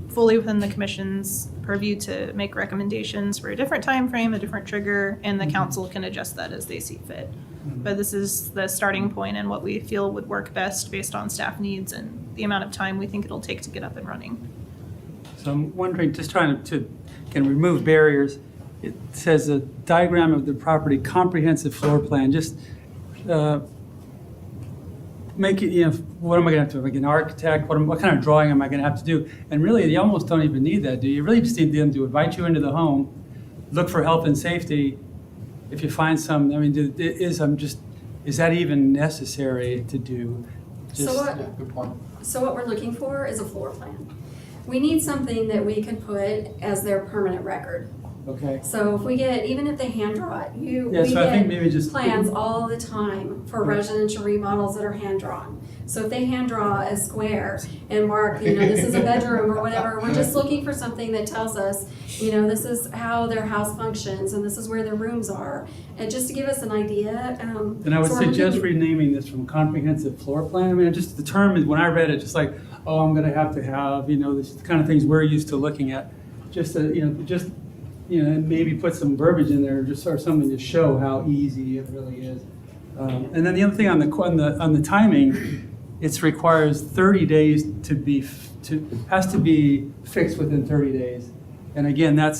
fully within the commission's purview to make recommendations for a different time frame, a different trigger, and the council can adjust that as they see fit. But this is the starting point and what we feel would work best based on staff needs and the amount of time we think it'll take to get up and running. So I'm wondering, just trying to can remove barriers. It says a diagram of the property, comprehensive floor plan, just make it, you know, what am I gonna have to, like an architect, what kind of drawing am I gonna have to do? And really, you almost don't even need that, do you? You really just need them to invite you into the home, look for health and safety. If you find some, I mean, is that even necessary to do? So Just- what- Yeah, good point. So what we're looking for is a floor plan. We need something that we can put as their permanent record. Okay, So if we get, even if they hand draw it, we yeah, so I think get maybe just. plans all the time for residential remodels that are hand drawn. So if they hand draw a square and mark, you know, this is a bedroom or whatever, we're just looking for something that tells us, you know, this is how their house functions and this is where their rooms are. And just to give us an idea. And I would so we're suggest looking- renaming this from comprehensive floor plan. I mean, just the term is, when I read it, just like, oh, I'm gonna have to have, you know, this kind of things we're used to looking at. And maybe put some verbiage in there, just or something to show how easy it really is. And then the other thing on the timing, it requires 30 days has to be fixed within 30 days. And again, that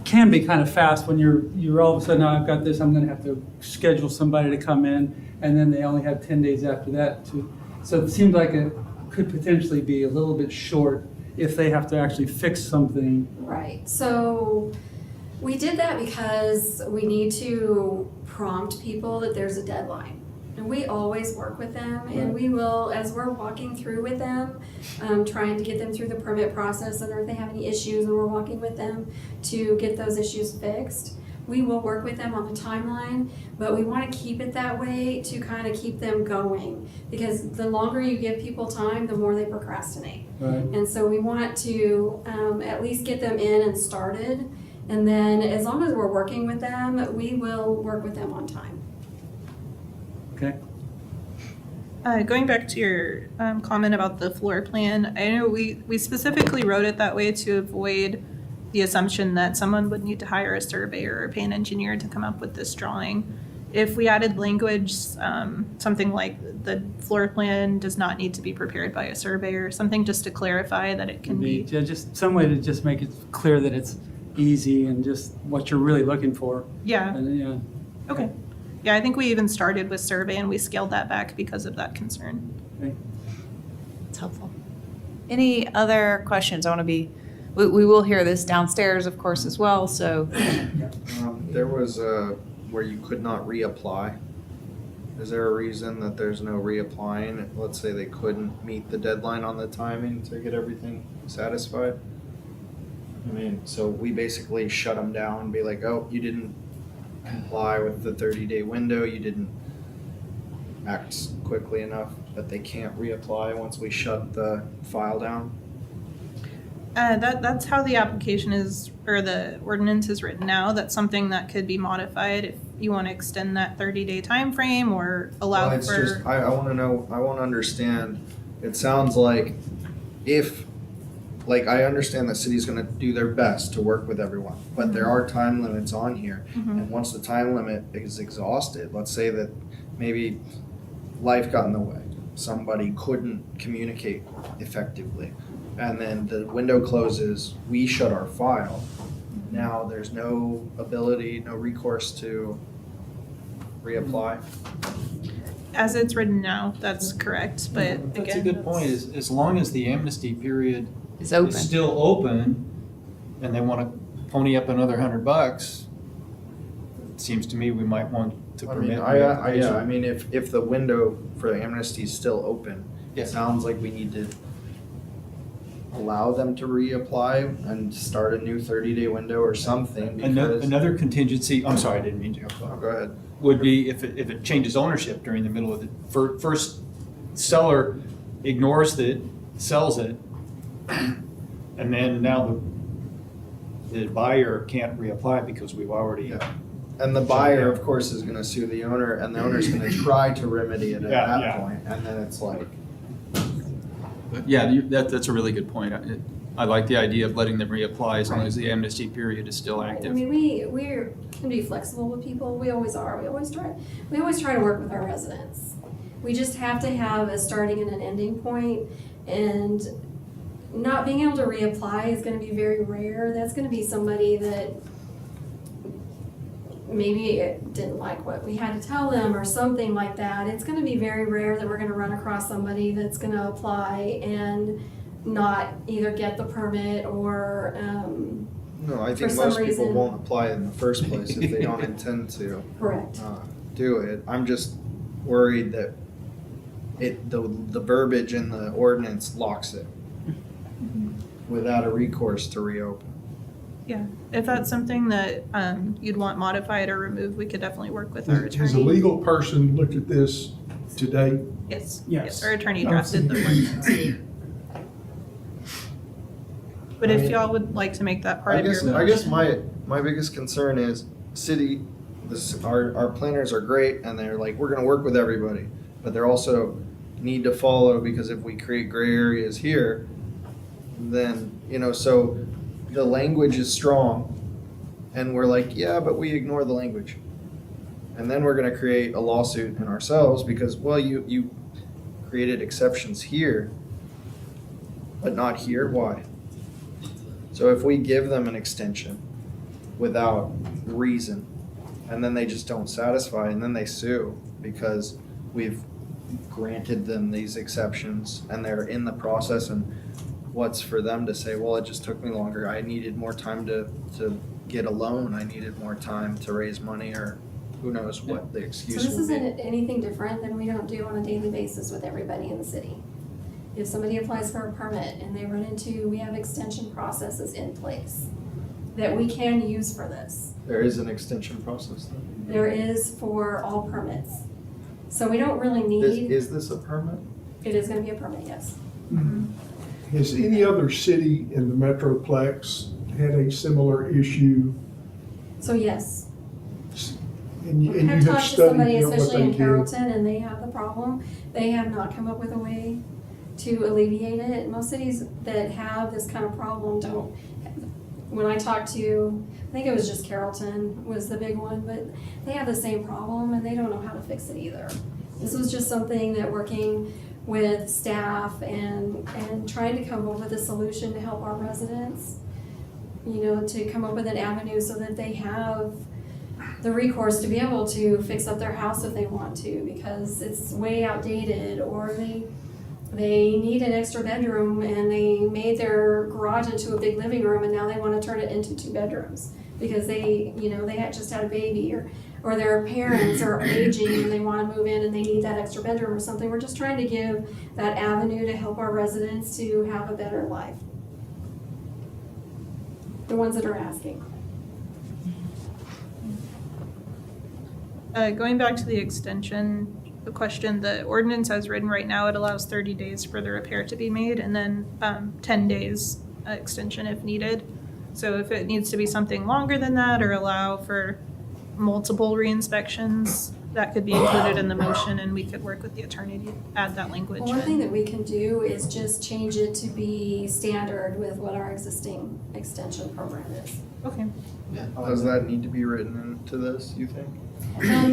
can be kind of fast when you're all of a sudden, oh, I've got this, I'm gonna have to schedule somebody to come in, and then they only have 10 days after that to, so it seems like it could potentially be a little bit short if they have to actually fix something. Right, so we did that because we need to prompt people that there's a deadline. And we always work with them, and we will, as we're walking through with them, trying to get them through the permit process, and if they have any issues, and we're walking with them to get those issues fixed, we will work with them on the timeline, but we want to keep it that way to kind of keep them going. Because the longer you give people time, the more they procrastinate. Right. And so we want to at least get them in and started. And then as long as we're working with them, we will work with them on time. Okay. Going back to your comment about the floor plan, I know we specifically wrote it that way to avoid the assumption that someone would need to hire a surveyor or pay an engineer to come up with this drawing. If we added language, something like the floor plan does not need to be prepared by a surveyor, something just to clarify that it can be. Yeah, just some way to just make it clear that it's easy and just what you're really looking for. Yeah, And, yeah. okay. Yeah, I think we even started with survey and we scaled that back because of that concern. It's helpful. Any other questions? We will hear this downstairs, of course, as well, so. There was where you could not reapply. Is there a reason that there's no reapplying? Let's say they couldn't meet the deadline on the timing to get everything satisfied. I mean, so we basically shut them down and be like, oh, you didn't comply with the 30-day window, you didn't act quickly enough, but they can't reapply once we shut the file down. That's how the application is, or the ordinance is written now. That's something that could be modified if you want to extend that 30-day time frame or allow Well, it's just, for. I wanna know, I wanna understand, it sounds like I understand the city's gonna do their best to work with everyone, but there are time limits on here. And once the time limit is exhausted, let's say that maybe life got in the way, somebody couldn't communicate effectively, and then the window closes, we shut our file. Now there's no ability, no recourse to reapply. As it's written now, that's correct, but again. That's a good point, is as long as the amnesty period It's open. is still open, and they wanna pony up another $100, it seems to me we might want to I mean, permit. I mean, if the window for amnesty is still open, Yeah. it sounds like we need to allow them to reapply and start a new 30-day window or something, because. Another contingency, I'm sorry, I didn't mean to. Oh, go ahead. Would be if it changes ownership during the middle of the, first seller ignores it, sells it, and then now the buyer can't reapply because we've already. Yeah. And the buyer, of course, is gonna sue the owner, and the owner's gonna try to remedy it at Yeah, that yeah. point, and then it's like, But yeah, that's a really good point. I like the idea of letting them reapply as long as the amnesty period is still I active. mean, we can be flexible with people. We always are. We always try to work with our residents. We just have to have a starting and an ending point, and not being able to reapply is gonna be very rare. That's gonna be somebody that maybe it didn't like what we had to tell them or something like that. It's gonna be very rare that we're gonna run across somebody that's gonna apply and not either get the permit or, no, I For think some most people reason- won't apply in the first place if they don't intend to correct. do it. I'm just worried that the verbiage in the ordinance locks it without a recourse to reopen. Yeah, if that's something that you'd want modified or removed, we could definitely work with our Has a attorney. legal person looked at this today? Yes, Yes. yes, our attorney Oh, drafted the so- ordinance. But if y'all would like to make that part I of your guess, motion. I guess my biggest concern is city, our planners are great and they're like, we're gonna work with everybody. But they're also need to follow, because if we create gray areas here, then, so the language is strong. And we're like, yeah, but we ignore the language. And then we're gonna create a lawsuit in ourselves because, well, you created exceptions here, but not here, why? So if we give them an extension without reason, and then they just don't satisfy, and then they sue because we've granted them these exceptions, and they're in the process, and what's for them to say, well, it just took me longer, I needed more time to get a loan, I needed more time to raise money, or who knows what the So excuse this will be. isn't anything different than we don't do on a daily basis with everybody in the city. If somebody applies for a permit and they run into, we have extension processes in place that we can use for this. There is an extension process then. There is for all permits. So we don't really Is, need, is this a permit? it is gonna be a permit, yes. Has any other city in the Metroplex had a similar issue? So yes, And you I've have talked to studied somebody, what especially they in did? Carrollton, and they have the problem. They have not come up with a way to alleviate it. Most cities that have this kind of problem don't. When I talked to, I think it was just Carrollton was the big one, but they have the same problem and they don't know how to fix it either. This was just something that working with staff and trying to come up with a solution to help our residents, to come up with an avenue so that they have the recourse to be able to fix up their house if they want to, because it's way outdated, or they need an extra bedroom and they made their garage into a big living room and now they want to turn it into 2 bedrooms because they had just had a baby, or their parents are aging and they want to move in and they need that extra bedroom or something. We're just trying to give that avenue to help our residents to have a better life. The ones that are asking. Going back to the extension, the question, the ordinance as written right now, it allows 30 days for the repair to be made and then 10 days extension if needed. So if it needs to be something longer than that or allow for multiple re-inspections, that could be included in the motion and we could work with the attorney to add that language One thing in. that we can do is just change it to be standard with what our existing extension program is. Okay. Does that need to be written into this, you think?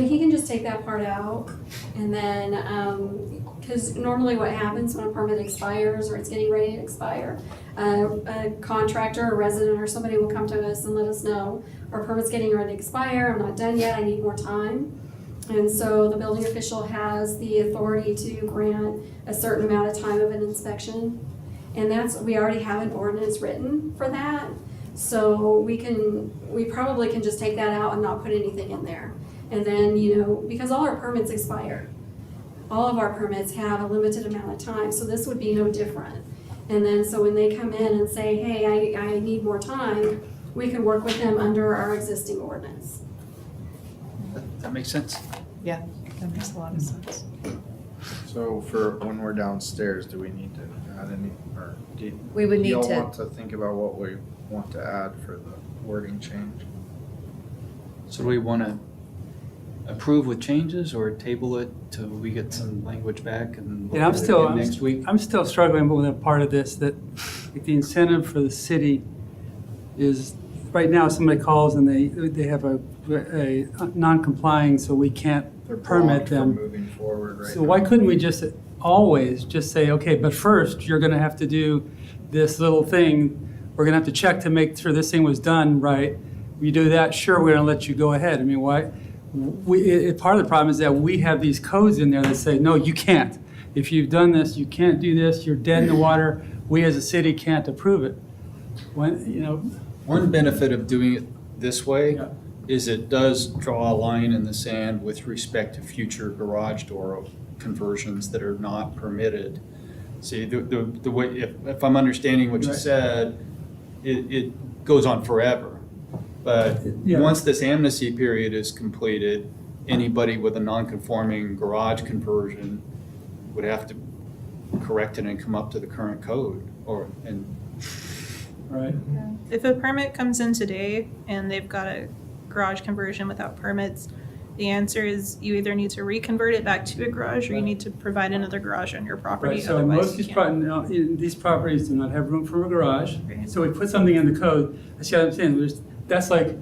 He can just take that part out and then, because normally what happens when a permit expires or it's getting ready to expire, a contractor, a resident, or somebody will come to us and let us know, our permit's getting ready to expire, I'm not done yet, I need more time. And so the building official has the authority to grant a certain amount of time of an inspection. And we already have an ordinance written for that. So we probably can just take that out and not put anything in there. And then, because all our permits expire. All of our permits have a limited amount of time, so this would be no different. And then, so when they come in and say, hey, I need more time, we can work with them under our existing ordinance. That makes sense. Yeah, that makes a lot of sense. So for when we're downstairs, do we need to add any, or do We would need y'all to- want to think about what we want to add for the wording change? So do we want to approve with changes or table it till we get some language back and look Yeah, at it again next week? I'm still struggling with a part of this, that like, the incentive for the city is, right now, somebody calls and they have a non-complying, so we can't They're permit blocked from them. moving forward right So now. why couldn't we just always just say, okay, but first, you're gonna have to do this little thing. We're gonna have to check to make sure this thing was done right. You do that, sure, we're gonna let you go ahead. I mean, why? Part of the problem is that we have these codes in there that say, no, you can't. If you've done this, you can't do this, you're dead in the water. We as a city can't approve it. One benefit of doing it this way Yeah. is it does draw a line in the sand with respect to future garage door conversions that are not permitted. See, the way, if I'm understanding what you Right. said, it goes on forever. But Yeah. once this amnesty period is completed, anybody with a non-conforming garage conversion would have to correct it and come up to the current code and Right. If a permit comes in today and they've got a garage conversion without permits, the answer is you either need to reconvert it back to a garage or you need to provide another garage on your property. Right, so Otherwise, most of you these, can't. these properties do not have room for a garage. Right. So we put something in the code, I see what I'm saying, that's like,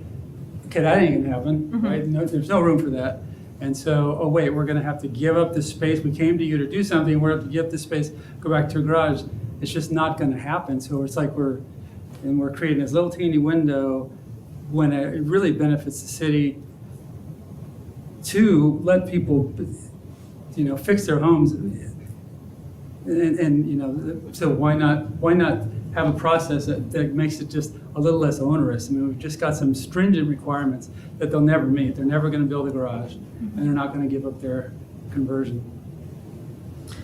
okay, that ain't gonna happen, Mhm. right? No, there's no room for that. And so, oh wait, we're gonna have to give up the space, we came to you to do something, we're gonna have to give up the space, go back to a garage. It's just not gonna happen, so it's like we're creating this little teeny window when it really benefits the city to let people, fix their homes. And so why not have a process that makes it just a little less onerous? I mean, we've just got some stringent requirements that they'll never meet. They're never gonna build a garage, and they're not gonna give up their conversion.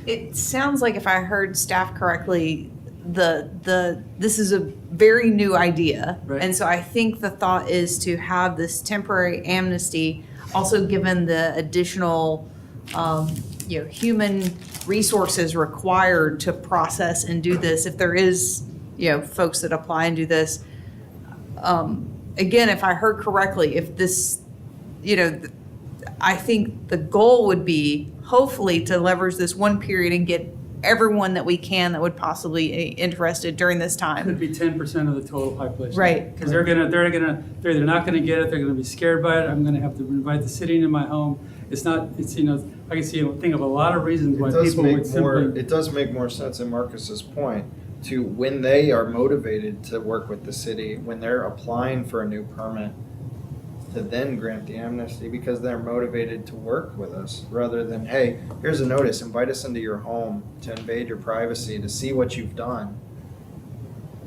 It sounds like, if I heard staff correctly, this is a very new idea. Right. And so I think the thought is to have this temporary amnesty, also given the additional, human resources required to process and do this. If there is, folks that apply and do this, again, if I heard correctly, if this, I think the goal would be hopefully to leverage this one period and get everyone that we can that would possibly be interested during this time. Could be 10% of the total population. Right. Because they're either not gonna get it, they're gonna be scared by it, I'm gonna have to invite the city into my home. I can think of a lot of reasons why It does people would make more, simply. it does make more sense in Marcus's point to when they are motivated to work with the city, when they're applying for a new permit, to then grant the amnesty because they're motivated to work with us rather than, hey, here's a notice, invite us into your home to invade your privacy, to see what you've done.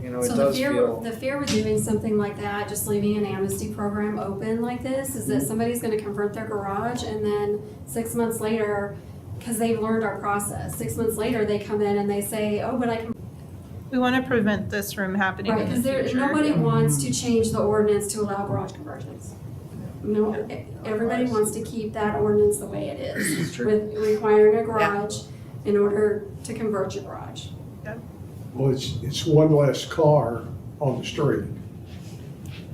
It So does feel. the fear with doing something like that, just leaving an amnesty program open like this, is that somebody's gonna convert their garage and then 6 months later, because they've learned our process, 6 months later, they come in and they say, oh, but I can. We want to prevent this from happening Right, in the because future. nobody wants to change the ordinance to allow garage conversions. No, everybody wants to keep that ordinance the way it is, True. with requiring a garage in order to convert your garage. Well, it's one less car on the street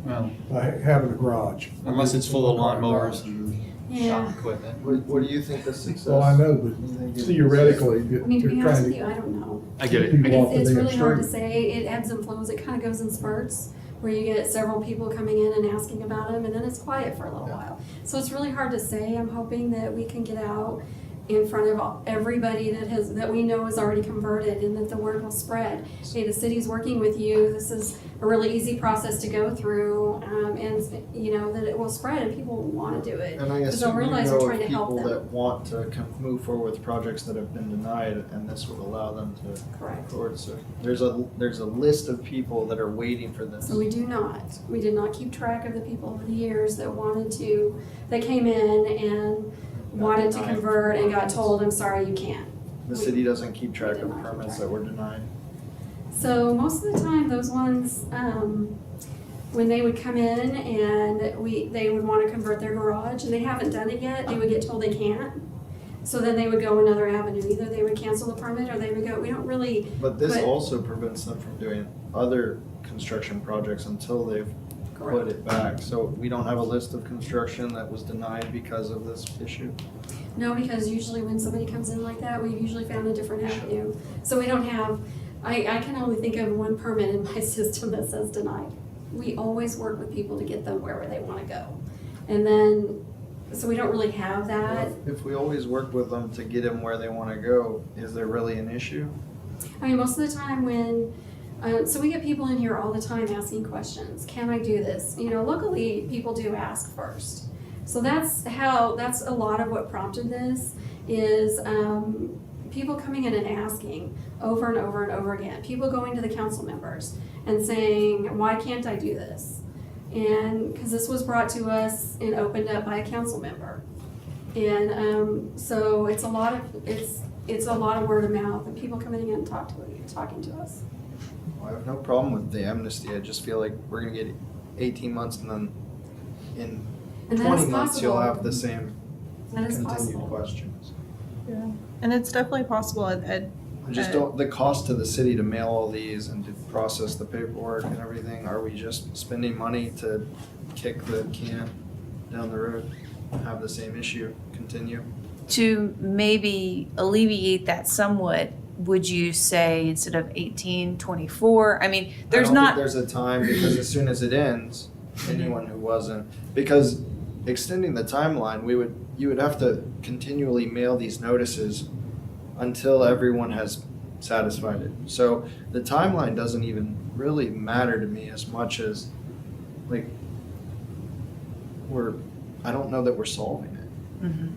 Well, by having a garage. unless it's full of lawnmowers and Yeah. shop equipment. What do you think the success? Well, I know, you but think it- theoretically, I mean, to you're be honest trying with to you, I don't know. I get it. People I off get the It's damn really hard to street. say. It ebbs and flows. It kind of goes in spurts where you get several people coming in and asking about them, and then it's quiet for a little while. So it's really hard to say. I'm hoping that we can get out in front of everybody that we know is already converted, and that the word will spread. Hey, the city's working with you. This is a really easy process to go through, and you know that it will spread and people will want to do it. And I Because they'll assume you realize we're know trying of to help people them. that want to move forward with projects that have been denied, and this would allow them to move Correct. forward. So there's a list of people that are waiting for this. So we do not. We did not keep track of the people over the years that came in and wanted to convert and got told, I'm sorry, you can't. The city doesn't keep track did of not keep permits track. that were denied. So most of the time, those ones, when they would come in and they would want to convert their garage and they haven't done it yet, they would get told they can't. So then they would go another avenue. Either they would cancel the permit or they would go, we don't really, But this But- also prevents them from doing other construction projects until they've put correct. it back. So we don't have a list of construction that was denied because of this issue. No, because usually when somebody comes in like that, we've usually found a different avenue. So we don't have, I can only think of one permit in my system that says denied. We always work with people to get them wherever they want to go. And then, so we don't really have that. If we always work with them to get them where they want to go, is there really an issue? I mean, most of the time when, so we get people in here all the time asking questions. Can I do this? You know, luckily, people do ask first. So that's a lot of what prompted this is people coming in and asking over and over and over again. People going to the council members and saying, why can't I do this? And because this was brought to us and opened up by a council member. And so it's a lot of word of mouth and people coming in and talking to us. I have no problem with the amnesty. I just feel like we're gonna get 18 months and then in And that 20 is months you'll possible. have the same That is continued possible. questions. And it's definitely possible I just don't, the cost to the city to mail all these and to process the paperwork and everything, are we just spending money to kick the can down the road and have the same issue continue? To maybe alleviate that somewhat, would you say instead of 18, 24? I mean, there's I don't not. think there's a time, because as soon as it ends, anyone who wasn't, because extending the timeline, you would have to continually mail these notices until everyone has satisfied it. So the timeline doesn't even really matter to me as much as, like, I don't know that we're solving it. Mhm.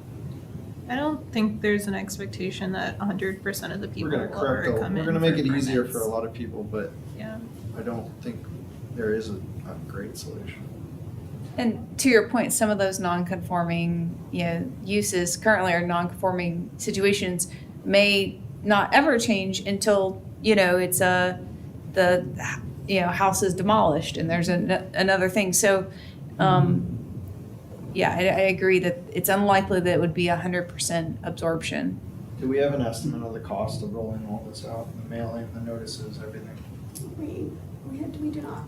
I don't think there's an expectation that 100% of the people We're will gonna correct, ever come in we're gonna make for it easier permits. for a lot of people, but Yeah. I don't think there is a great solution. And to your point, some of those non-conforming, uses currently are non-conforming situations may not ever change until, it's the house is demolished and there's another thing. So, yeah, I agree that it's unlikely that it would be 100% absorption. Do we have an estimate of the cost of rolling all this out, the mailing, the notices, everything? We do not.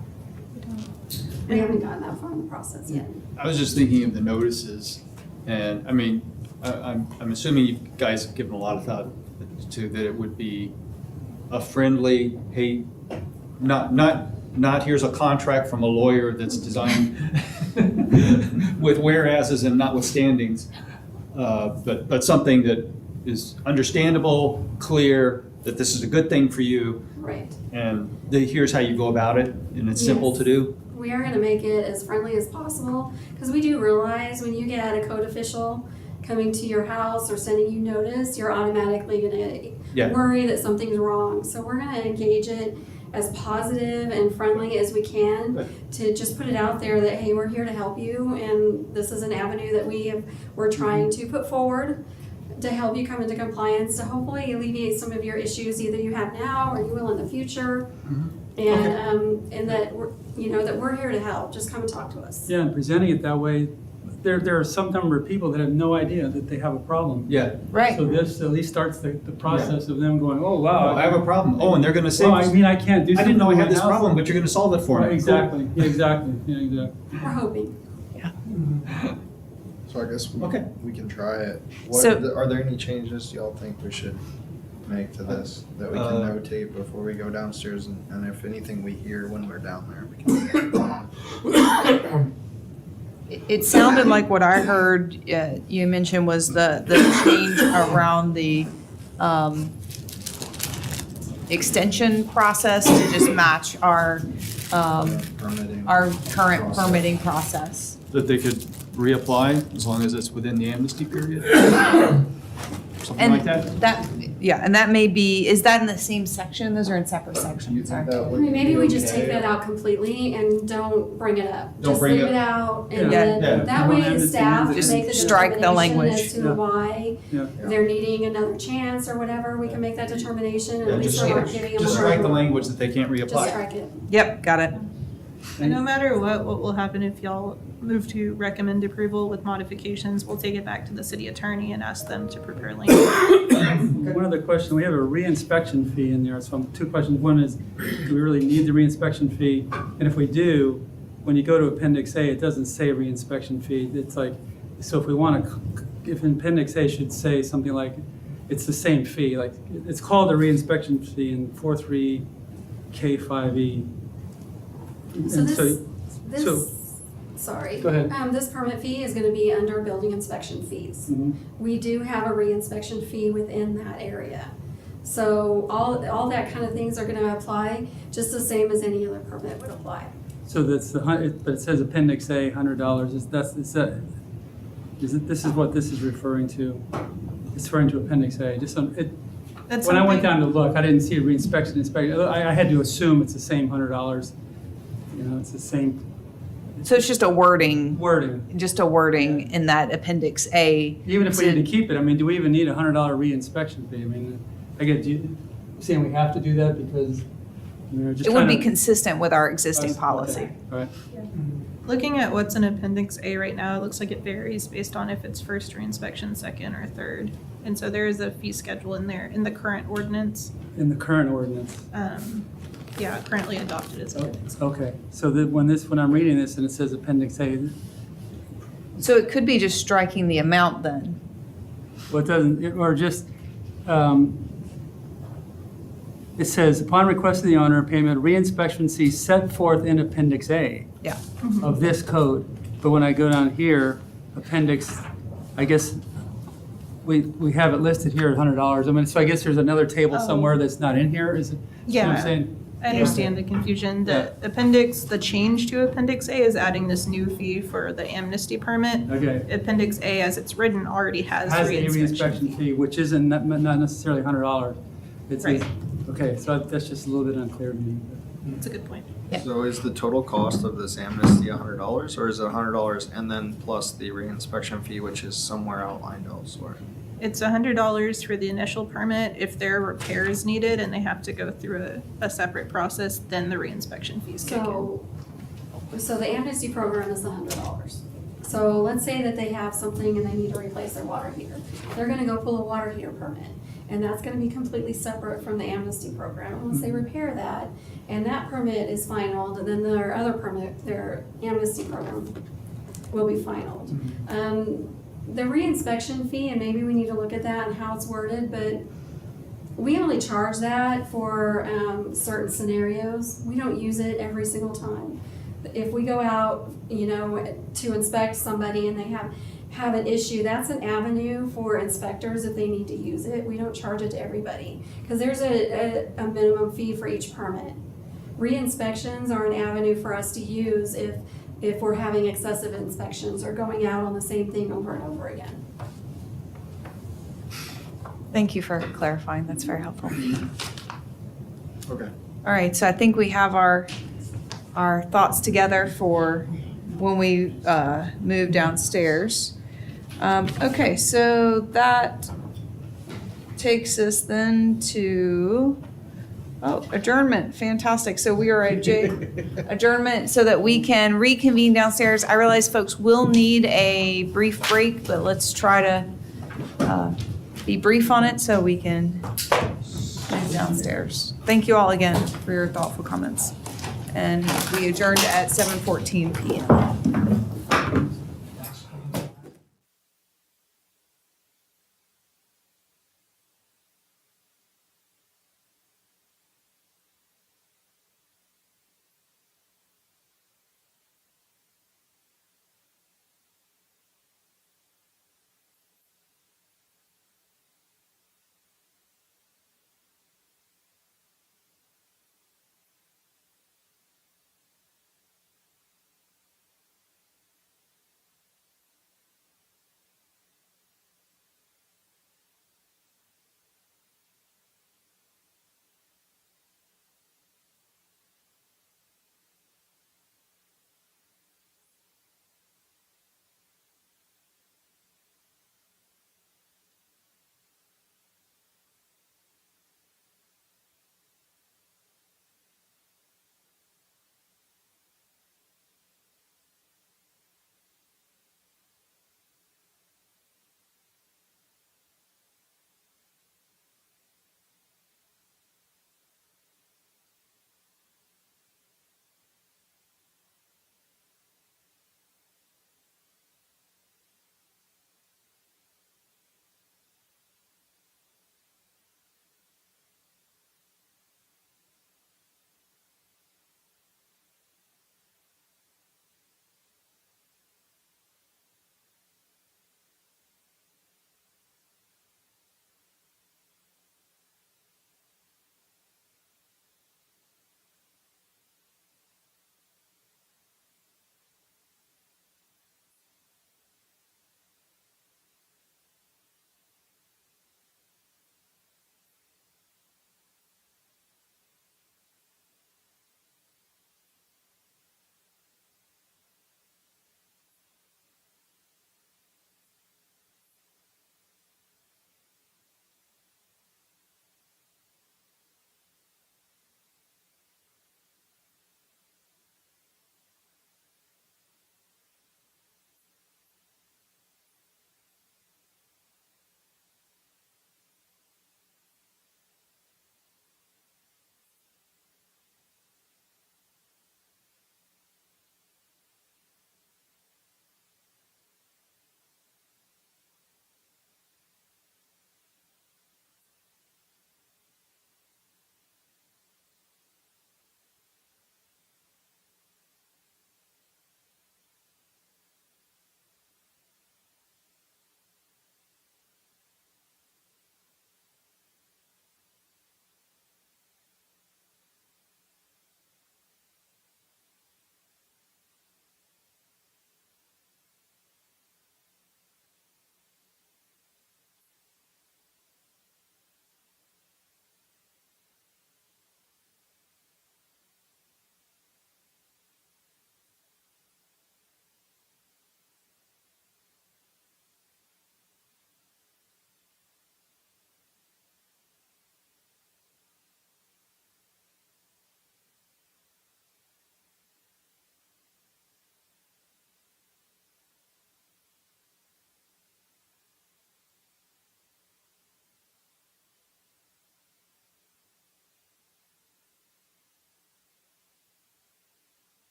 We haven't gotten that far in the process yet. I was just thinking of the notices, and I mean, I'm assuming you guys have given a lot of thought to that it would be a friendly, hey, not here's a contract from a lawyer that's designed with whereases and notwithstandings, but something that is understandable, clear, that this is a good thing for you, Right. and here's how you go about it, and it's simple to Yes. do. We are gonna make it as friendly as possible, because we do realize when you get a code official coming to your house or sending you notice, you're automatically Yeah. gonna worry that something's wrong. So we're gonna engage it as positive and friendly as we can Good. to just put it out there that, hey, we're here to help you, and this is an avenue that we're trying to put forward to help you come into compliance, to hopefully alleviate some of your issues either you have now or you will in the future. And that we're here to help. Just come and talk to us. Yeah, and presenting it that way there are some number of people that have no idea that they have a problem. Yeah. Right. So this at least starts the process of them going, oh, wow. Oh, I have a problem. Oh, and they're gonna say, Well, I mean, I can't do I something. didn't know I in had my this house. problem, but you're gonna solve it for me. Right, exactly, yeah, exactly, yeah, exactly. We're hoping. So I guess Okay. we can try it. So- Are there any changes y'all think we should make to this that we can notate before we go downstairs? And if anything we hear when we're down there, we can. It sounded like what I heard you mention was the change around the extension process to just match our Permitting. current process. permitting process. That they could reapply as long as it's within the amnesty period? Something like that? And that may be, is that in the same section? Those are in separate sections, sorry. That I would mean, maybe be we just okay. take that out completely and don't bring it up. Don't Just bring leave it- it out, and Yeah. then Yeah. that way Yeah. the staff can Just make the strike the determination language. as to Yeah. why Yeah. they're needing another chance or whatever. We can make that determination, and Yeah, at least just we're not giving them a just hard strike the one. language that they can't Just reapply. strike it. Yep, got it. And no matter what will happen if y'all move to recommend approval with modifications, we'll take it back to the city attorney and ask them to prepare language. One other question, we have a reinspection fee in there, so two questions. One is, do we really need the reinspection fee? And if we do, when you go to Appendix A, it doesn't say reinspection fee. It's like, so if we want to, if Appendix A should say something like, it's the same fee, like, it's called the reinspection fee in 43K5E. So And this, sorry. Go ahead. This permit fee is gonna be under building inspection fees. Mhm. We do have a reinspection fee within that area. So all that kind of things are gonna apply, just the same as any other permit would apply. So that's but it says Appendix A, $100, this is what this is referring to? It's referring to Appendix A, just some, That's when I went something- down to look, I didn't see a reinspection, I had to assume it's the same $100. You know, it's the same So it's just a wording wording. in that Appendix A. Even if we need to keep it, I mean, do we even need a $100 reinspection fee? I mean, I get, saying we have to do that because, you know, just It would be kinda- consistent with our existing policy. Right. Looking at what's in Appendix A right now, it looks like it varies based on if it's first reinspection, second, or third. And so there is a fee schedule in there in the current ordinance. In the current ordinance. Currently adopted as ordinance. Okay, so that when I'm reading this and it says Appendix A, So it could be just striking the amount then. well, it doesn't, or just, it says, upon request of the owner, payment of reinspection fee set forth in Appendix A Yeah. of this code. But when I go down here, Appendix, I guess, we have it listed here at $100. I mean, so I guess there's another table somewhere that's not in here, is it? See what I'm Yeah. saying? I understand the confusion. The change to Appendix A is adding this new fee for the amnesty permit. Okay. Appendix A, as it's written, already has Has a reinspection reinspection fee. fee, which isn't, not necessarily $100. It's Right. Okay, so that's just a little bit unclear to me. That's a good point. So is the total cost of this amnesty $100, or is it $100 and then plus the reinspection fee, which is somewhere outlined elsewhere? It's $100 for the initial permit. If there are repairs needed and they have to go through a separate process, then the reinspection fees kick in. So the amnesty program is $100. So let's say that they have something and they need to replace their water heater. They're gonna go pull a water heater permit, and that's gonna be completely separate from the amnesty program. Unless they repair that, and that permit is finalized, and then their other permit, their amnesty program will be finalized. The reinspection fee, and maybe we need to look at that and how it's worded, but we only charge that for certain scenarios. We don't use it every single time. If we go out, to inspect somebody and they have an issue, that's an avenue for inspectors if they need to use it. We don't charge it to everybody, because there's a minimum fee for each permit. Re-inspections are an avenue for us to use if we're having excessive inspections or going out on the same thing over and over again. Thank you for clarifying. That's very helpful. Okay. All right, so I think we have our thoughts together for when we move downstairs. Okay, so that takes us then to Oh, adjournment, fantastic. So we are adjournment so that we can reconvene downstairs. I realize folks will need a brief break, but let's try to be brief on it so we can move downstairs. Thank you all again for your thoughtful comments. And we adjourned at 7:14 PM.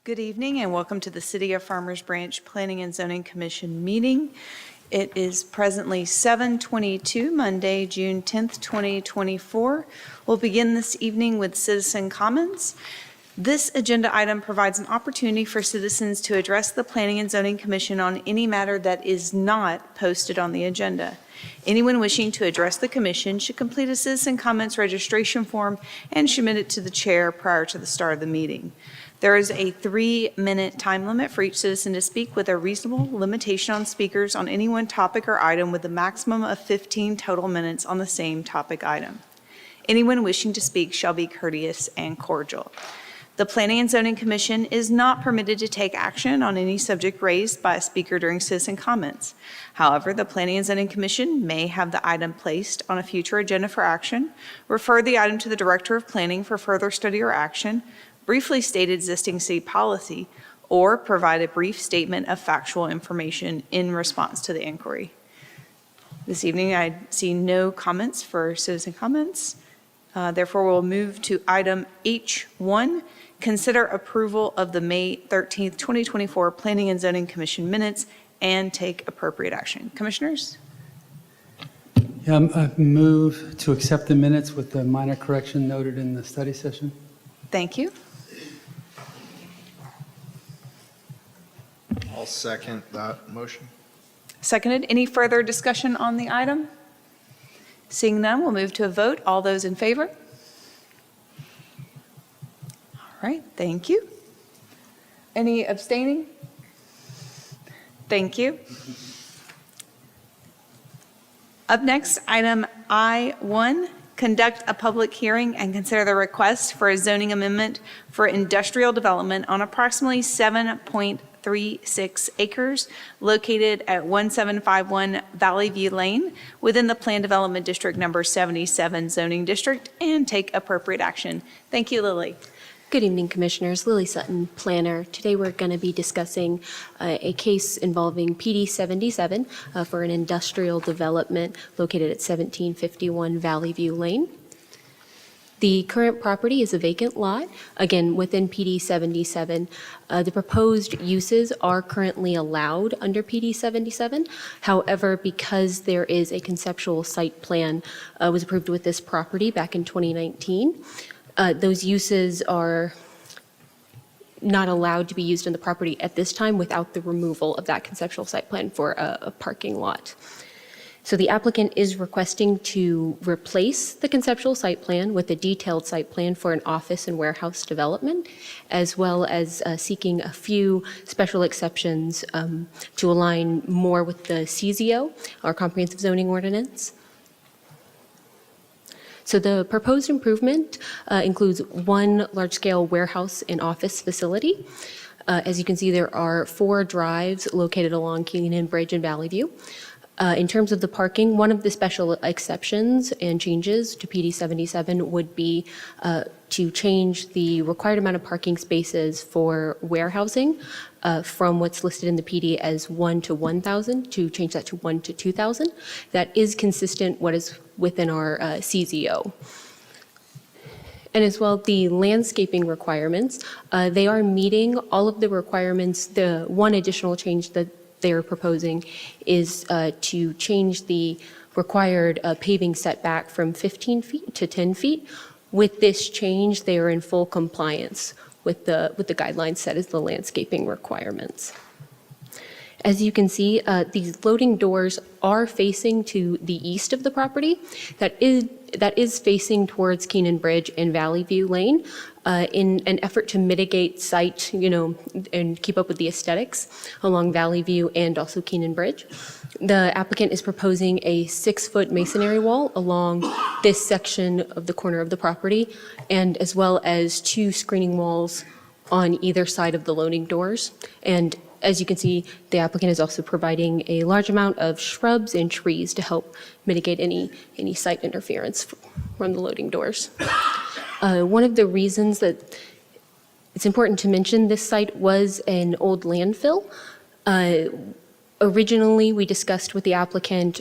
Good evening and welcome to the City of Farmers Branch Planning and Zoning Commission meeting. It is presently 7:22, Monday, June 10th, 2024. We'll begin this evening with citizen comments. This agenda item provides an opportunity for citizens to address the Planning and Zoning Commission on any matter that is not posted on the agenda. Anyone wishing to address the commission should complete a citizen comments registration form and submit it to the chair prior to the start of the meeting. There is a 3-minute time limit for each citizen to speak, with a reasonable limitation on speakers on any one topic or item, with a maximum of 15 total minutes on the same topic item. Anyone wishing to speak shall be courteous and cordial. The Planning and Zoning Commission is not permitted to take action on any subject raised by a speaker during citizen comments. However, the Planning and Zoning Commission may have the item placed on a future agenda for action, refer the item to the Director of Planning for further study or action, briefly state existing city policy, or provide a brief statement of factual information in response to the inquiry. This evening, I see no comments for citizen comments. Therefore, we'll move to item H1, consider approval of the May 13th, 2024 Planning and Zoning Commission minutes and take appropriate action. Commissioners? Yeah, I move to accept the minutes with the minor correction noted in the study session. Thank you. I'll second that motion. Seconded. Any further discussion on the item? Seeing none, we'll move to a vote. All those in favor? All right, thank you. Any abstaining? Thank you. Up next, item I1, conduct a public hearing and consider the request for a zoning amendment for industrial development on approximately 7.36 acres located at 1751 Valley View Lane within the Plan Development District Number 77 zoning district, and take appropriate action. Thank you, Lily. Good evening, Commissioners. Lily Sutton, Planner. Today we're going to be discussing a case involving PD 77 for an industrial development located at 1751 Valley View Lane. The current property is a vacant lot, again, within PD 77. The proposed uses are currently allowed under PD 77. However, because there is a conceptual site plan was approved with this property back in 2019, those uses are not allowed to be used in the property at this time without the removal of that conceptual site plan for a parking lot. So the applicant is requesting to replace the conceptual site plan with a detailed site plan for an office and warehouse development, as well as seeking a few special exceptions to align more with the CZO, our comprehensive zoning ordinance. So the proposed improvement includes one large-scale warehouse and office facility. As you can see, there are 4 drives located along Keenan Bridge and Valley View. In terms of the parking, one of the special exceptions and changes to PD 77 would be to change the required amount of parking spaces for warehousing from what's listed in the PD as 1 to 1,000 to change that to 1 to 2,000. That is consistent what is within our CZO. And as well, the landscaping requirements, they are meeting all of the requirements. The one additional change that they're proposing is to change the required paving setback from 15 feet to 10 feet. With this change, they are in full compliance with the guidelines set as the landscaping requirements. As you can see, these loading doors are facing to the east of the property. That is facing towards Keenan Bridge and Valley View Lane in an effort to mitigate sight, and keep up with the aesthetics along Valley View and also Keenan Bridge. The applicant is proposing a 6-foot masonry wall along this section of the corner of the property, and as well as 2 screening walls on either side of the loading doors. And as you can see, the applicant is also providing a large amount of shrubs and trees to help mitigate any site interference from the loading doors. One of the reasons that it's important to mention this site was an old landfill. Originally, we discussed with the applicant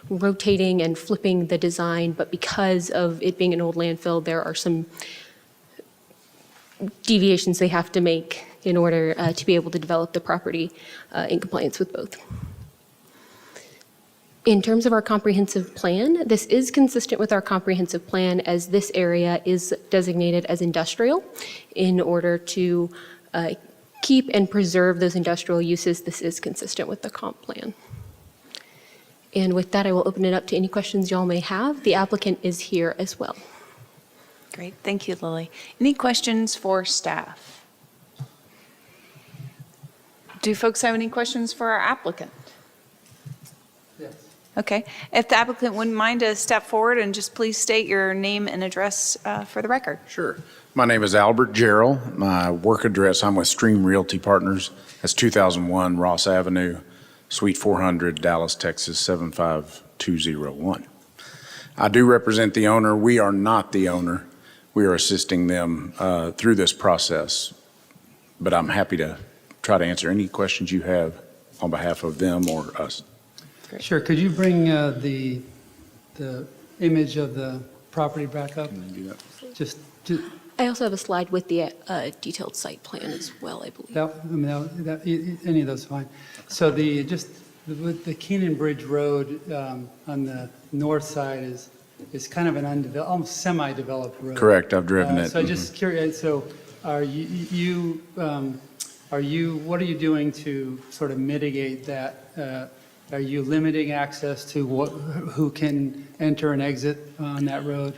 rotating and flipping the design, but because of it being an old landfill, there are some deviations they have to make in order to be able to develop the property in compliance with both. In terms of our comprehensive plan, this is consistent with our comprehensive plan as this area is designated as industrial. In order to keep and preserve those industrial uses, this is consistent with the comp plan. And with that, I will open it up to any questions y'all may have. The applicant is here as well. Great, thank you, Lily. Any questions for staff? Do folks have any questions for our applicant? Yes. Okay, if the applicant wouldn't mind to step forward and just please state your name and address for the record. Sure. My name is Albert Jarrell. My work address, I'm with Stream Realty Partners. That's 2001 Ross Avenue, Suite 400, Dallas, Texas, 75201. I do represent the owner. We are not the owner. We are assisting them through this process, but I'm happy to try to answer any questions you have on behalf of them or us. Sure, could you bring the image of the property back up? Can you do that? Just, I also have a slide with the detailed site plan as well, I believe. any of those are fine. So with the Keenan Bridge Road on the north side is kind of an undeveloped, almost semi-developed road. Correct, I've driven it. So just curious, so what are you doing to sort of mitigate that? Are you limiting access to who can enter and exit on that road?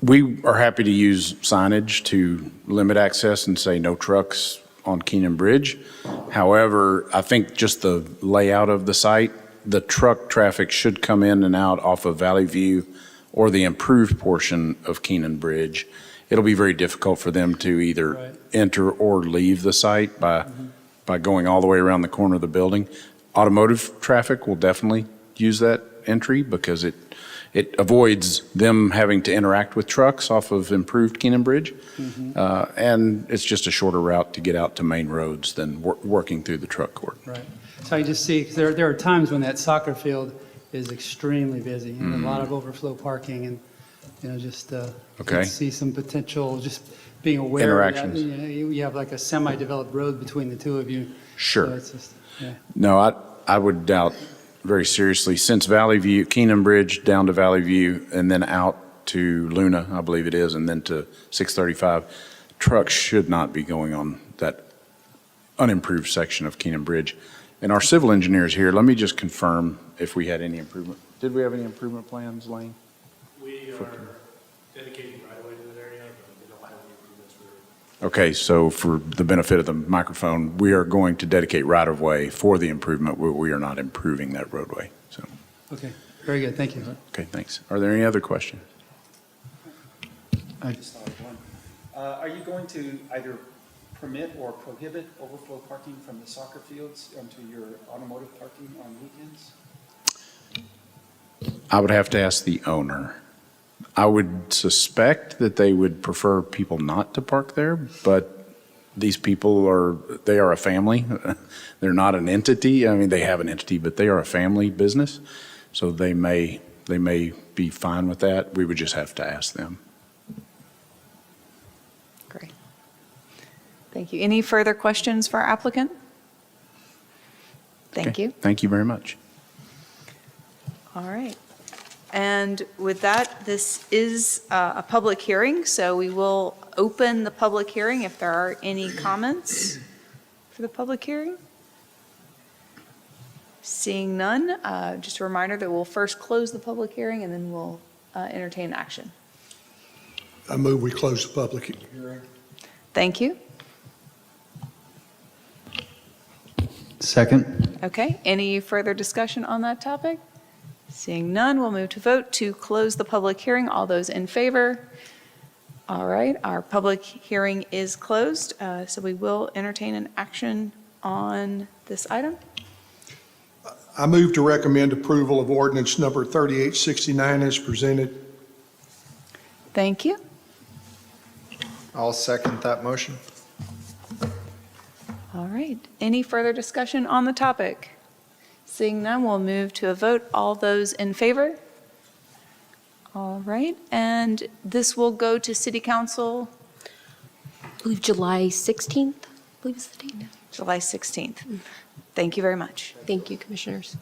We are happy to use signage to limit access and say no trucks on Keenan Bridge. However, I think just the layout of the site, the truck traffic should come in and out off of Valley View or the improved portion of Keenan Bridge. It'll be very difficult for them to either Right. enter or leave the site by going all the way around the corner of the building. Automotive traffic will definitely use that entry because it avoids them having to interact with trucks off of improved Keenan Bridge. And it's just a shorter route to get out to main roads than working through the truck court. Right. So I just see, 'cause there are times when that soccer field is extremely busy and a lot of overflow parking and, just Okay. see some potential, just being aware of that. Interactions. You have like a semi-developed road between the two of you. Sure. So it's just, yeah. No, I would doubt very seriously, since Valley View, Keenan Bridge down to Valley View and then out to Luna, I believe it is, and then to 635, trucks should not be going on that unimproved section of Keenan Bridge. And our civil engineers here, let me just confirm if we had any improvement. Did we have any improvement plans, Lane? We are dedicating right away to that area, but we don't have any improvements for. Okay, so for the benefit of the microphone, we are going to dedicate right-of-way for the improvement, where we are not improving that roadway. So, Okay, very good, thank you. okay, thanks. Are there any other questions? I just thought of one. Are you going to either permit or prohibit overflow parking from the soccer fields onto your automotive parking on weekends? I would have to ask the owner. I would suspect that they would prefer people not to park there, but these people they are a family. They're not an entity. I mean, they have an entity, but they are a family business. So they may be fine with that. We would just have to ask them. Great. Thank you. Any further questions for our applicant? Thank Okay. you. Thank you very much. All right. And with that, this is a public hearing, so we will open the public hearing if there are any comments for the public hearing. Seeing none, just a reminder that we'll first close the public hearing and then we'll entertain action. I move we close the public hearing. Thank you. Second. Okay, any further discussion on that topic? Seeing none, we'll move to vote to close the public hearing. All those in favor? All right, our public hearing is closed, so we will entertain an action on this item. I move to recommend approval of ordinance number 3869 as presented. Thank you. I'll second that motion. All right, any further discussion on the topic? Seeing none, we'll move to a vote. All those in favor? All right, and this will go to City Council. I believe July 16th. believe it's the date. July 16th. Thank you very much. Thank you, Commissioners.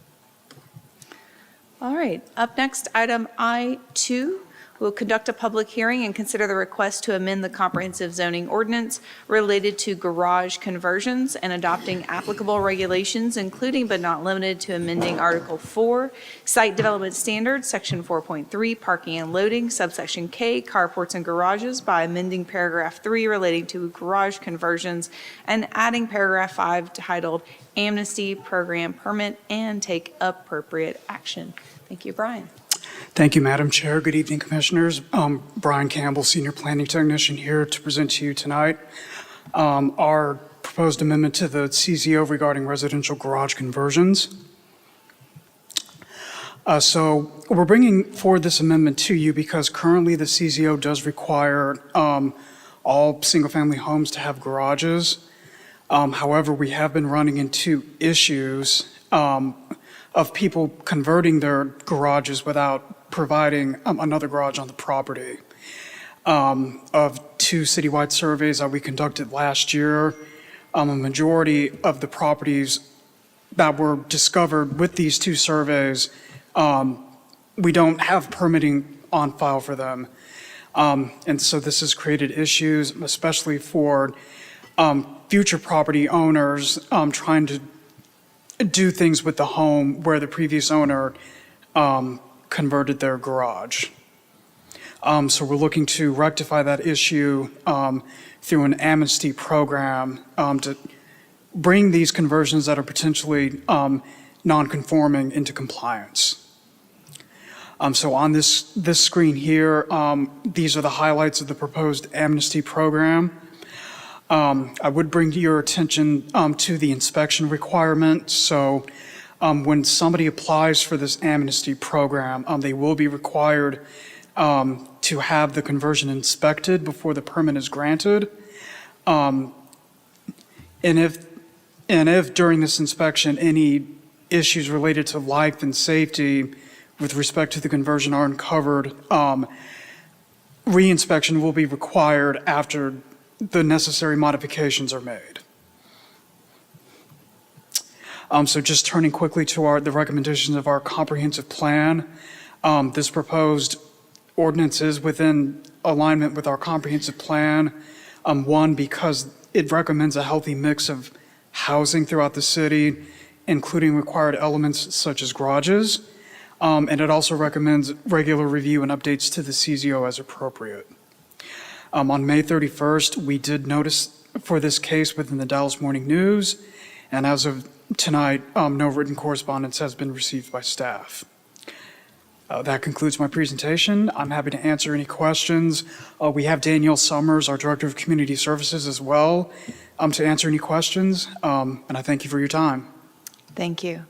All right, up next, item I2. We'll conduct a public hearing and consider the request to amend the comprehensive zoning ordinance related to garage conversions and adopting applicable regulations, including but not limited to amending Article 4, Site Development Standards, Section 4.3, Parking and Loading, Subsection K, Carports and Garages, by amending Paragraph 3 relating to garage conversions and adding Paragraph 5 titled Amnesty Program Permit, and take appropriate action. Thank you, Brian. Thank you, Madam Chair. Good evening, Commissioners. Brian Campbell, Senior Planning Technician, here to present to you tonight our proposed amendment to the CZO regarding residential garage conversions. So we're bringing forward this amendment to you because currently the CZO does require all single-family homes to have garages. However, we have been running into issues of people converting their garages without providing another garage on the property. Of 2 citywide surveys that we conducted last year, a majority of the properties that were discovered with these 2 surveys, we don't have permitting on file for them. And so this has created issues, especially for future property owners trying to do things with the home where the previous owner converted their garage. So we're looking to rectify that issue through an amnesty program to bring these conversions that are potentially non-conforming into compliance. So on this screen here, these are the highlights of the proposed amnesty program. I would bring your attention to the inspection requirement. So when somebody applies for this amnesty program, they will be required to have the conversion inspected before the permit is granted. And if during this inspection any issues related to life and safety with respect to the conversion are uncovered, re-inspection will be required after the necessary modifications are made. So just turning quickly to the recommendations of our comprehensive plan, this proposed ordinance is within alignment with our comprehensive plan. One, because it recommends a healthy mix of housing throughout the city, including required elements such as garages. And it also recommends regular review and updates to the CZO as appropriate. On May 31st, we did notice for this case within the Dallas Morning News, and as of tonight, no written correspondence has been received by staff. That concludes my presentation. I'm happy to answer any questions. We have Danielle Summers, our Director of Community Services, as well, to answer any questions, and I thank you for your time. Thank you.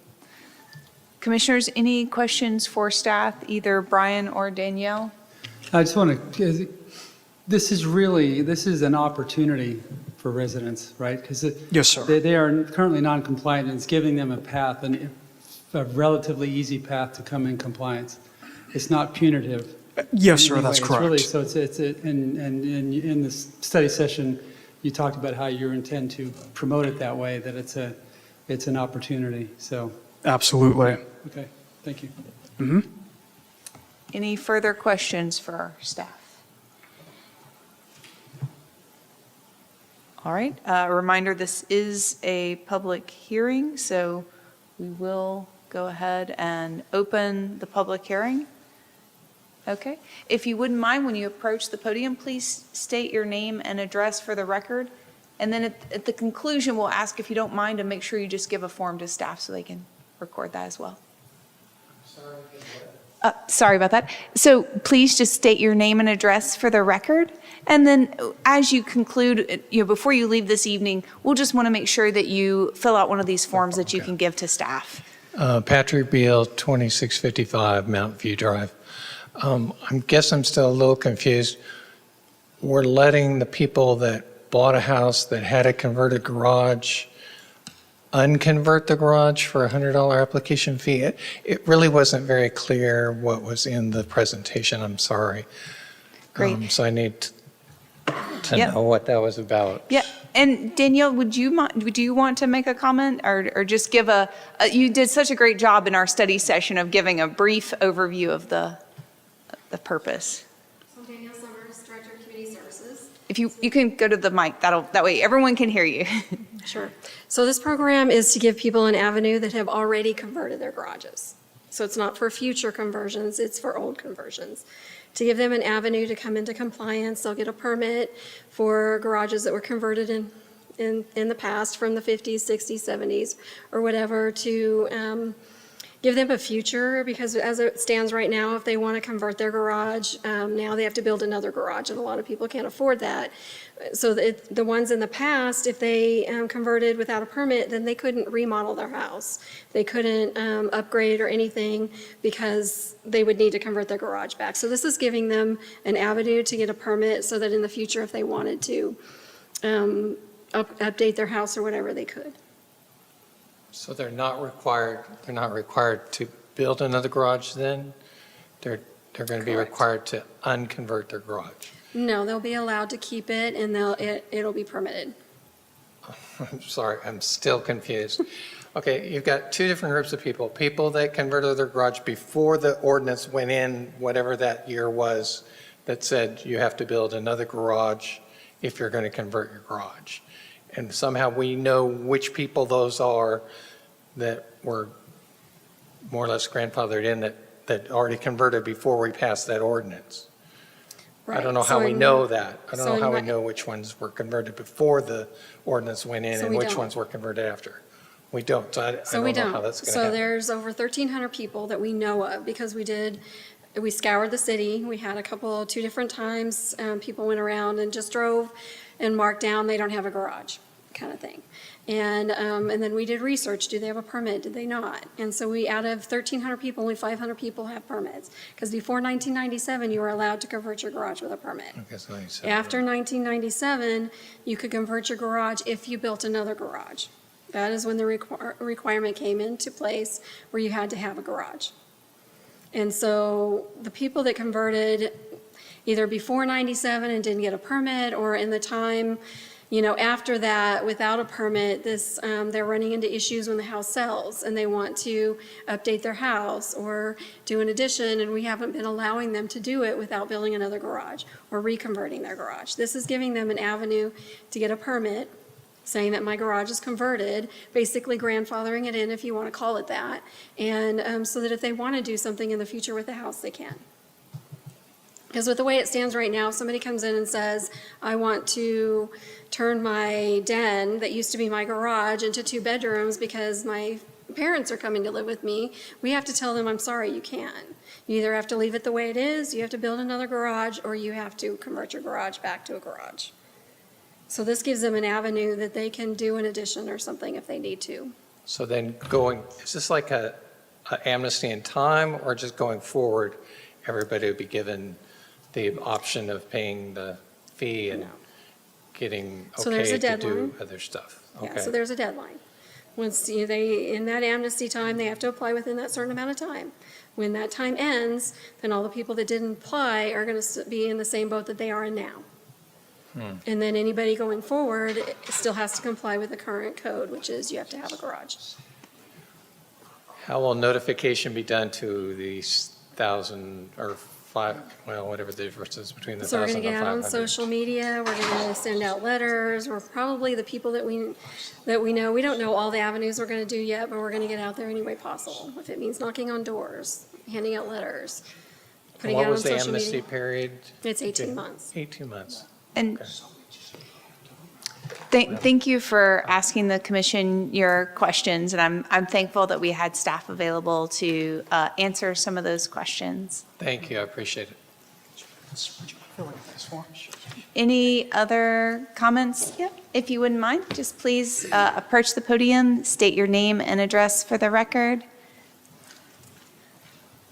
Commissioners, any questions for staff, either Brian or Danielle? I just want to, this is an opportunity for residents, right? Because Yes, sir. they are currently non-compliant, and it's giving them a path, a relatively easy path to come in compliance. It's not punitive. Yes, in sir, any that's way. It's correct. really, so and in the study session, you talked about how you intend to promote it that way, that it's an opportunity, so, Absolutely. okay, thank you. Mm-hmm. Any further questions for our staff? All right, a reminder, this is a public hearing, so we will go ahead and open the public hearing. Okay, if you wouldn't mind, when you approach the podium, please state your name and address for the record. And then at the conclusion, we'll ask if you don't mind to make sure you just give a form to staff so they can record that as well. Sorry about that. So please just state your name and address for the record. And then as you conclude, before you leave this evening, we'll just want to make sure that you fill out one of these forms that you can give to staff. Patrick Beal, 2655 Mountain View Drive. I guess I'm still a little confused. We're letting the people that bought a house that had a converted garage unconvert the garage for a $100 application fee. It really wasn't very clear what was in the presentation. I'm sorry. Great. So I need to Yep. know what that was about. Yeah, and Danielle, would you want to make a comment or just give you did such a great job in our study session of giving a brief overview of the purpose. So Danielle Summers, Director of Community Services. If you can go to the mic, that way everyone can hear you. Sure. So this program is to give people an avenue that have already converted their garages. So it's not for future conversions, it's for old conversions. To give them an avenue to come into compliance, they'll get a permit for garages that were converted in the past from the 50s, 60s, 70s, or whatever, to give them a future, because as it stands right now, if they want to convert their garage, now they have to build another garage, and a lot of people can't afford that. So the ones in the past, if they converted without a permit, then they couldn't remodel their house. They couldn't upgrade or anything because they would need to convert their garage back. So this is giving them an avenue to get a permit so that in the future, if they wanted to update their house or whatever, they could. So they're not required to build another garage then? They're going to be Correct. required to unconvert their garage? No, they'll be allowed to keep it, and it'll be permitted. I'm sorry, I'm still confused. Okay, you've got two different groups of people. People that converted their garage before the ordinance went in, whatever that year was, that said you have to build another garage if you're going to convert your garage. And somehow we know which people those are that were more or less grandfathered in that already converted before we passed that ordinance. I don't know how we know that. I don't know how we know which ones were converted before the ordinance went in So and we which don't. ones were converted after. We don't. So I So we don't know how don't. that's going to So happen. there's over 1,300 people that we know of because we scoured the city. We had two different times, people went around and just drove and marked down, they don't have a garage, kind of thing. And then we did research. Do they have a permit? Did they not? And so out of 1,300 people, only 500 people have permits. Because before 1997, you were allowed to convert your garage with a permit. I guess 97. After 1997, you could convert your garage if you built another garage. That is when the requirement came into place where you had to have a garage. And so the people that converted either before 97 and didn't get a permit, or in the time, after that, without a permit, they're running into issues when the house sells and they want to update their house or do an addition, and we haven't been allowing them to do it without building another garage or reconverting their garage. This is giving them an avenue to get a permit, saying that my garage is converted, basically grandfathering it in, if you want to call it that, and so that if they want to do something in the future with the house, they can. Because with the way it stands right now, if somebody comes in and says, I want to turn my den that used to be my garage into 2 bedrooms because my parents are coming to live with me, we have to tell them, I'm sorry, you can't. You either have to leave it the way it is, you have to build another garage, or you have to convert your garage back to a garage. So this gives them an avenue that they can do an addition or something if they need to. So then is this like a amnesty in time, or just going forward, everybody would be given the option of paying the fee and getting So there's a okay to do deadline. other stuff? Yeah, Okay. so there's a deadline. Once in that amnesty time, they have to apply within that certain amount of time. When that time ends, then all the people that didn't apply are going to be in the same boat that they are in now. And then anybody going forward still has to comply with the current code, which is you have to have a garage. How will notification be done to these 1,000 or 5, well, whatever the difference is between the So we're 1,000 going to and get out on 500? social media, we're going to send out letters, we're probably the people that we know, we don't know all the avenues we're going to do yet, but we're going to get out there any way possible. If it means knocking on doors, handing out letters, And putting it what out on was the social amnesty media. period? It's 18 months. 18 months. And thank you for asking the commission your questions, and I'm thankful that we had staff available to answer some of those questions. Thank you, I appreciate it. Any other comments? Yep. If you wouldn't mind, just please approach the podium, state your name and address for the record.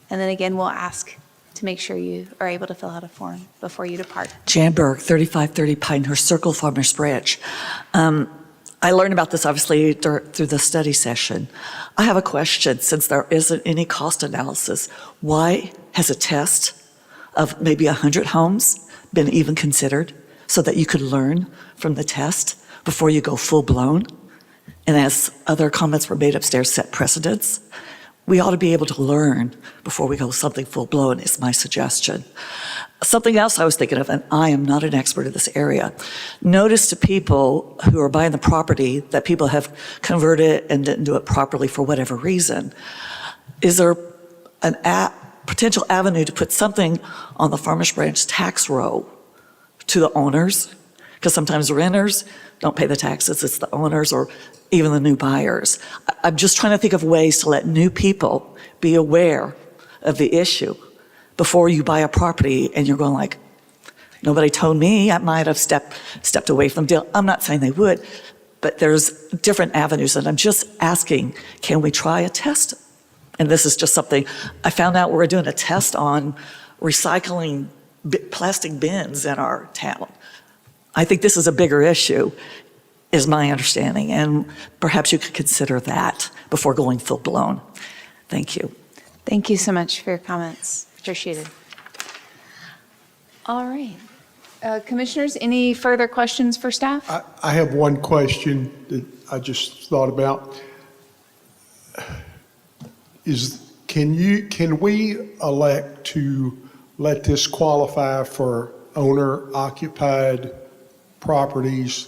And then again, we'll ask to make sure you are able to fill out a form before you depart. Jan Berg, 3530 Pinehurst Circle, Farmers Branch. I learned about this obviously through the study session. I have a question. Since there isn't any cost analysis, why has a test of maybe 100 homes been even considered? so that you could learn from the test before you go full-blown. And as other comments were made upstairs, set precedents. We ought to be able to learn before we go something full-blown is my suggestion. Something else I was thinking of, and I am not an expert in this area. Notice to people who are buying the property that people have converted and didn't do it properly for whatever reason. Is there an potential avenue to put something on the Farmers Branch tax roll to the owners? Because sometimes renters don't pay the taxes, it's the owners or even the new buyers. I'm just trying to think of ways to let new people be aware of the issue before you buy a property and you're going like, nobody told me, I might have stepped away from the deal. I'm not saying they would, but there's different avenues, and I'm just asking, can we try a test? And this is just something, I found out we're doing a test on recycling plastic bins in our town. I think this is a bigger issue, is my understanding, and perhaps you could consider that before going full-blown. Thank you. Thank you so much for your comments. Appreciate it. All right. Commissioners, any further questions for staff? I have one question that I just thought about. Can we elect to let this qualify for owner-occupied properties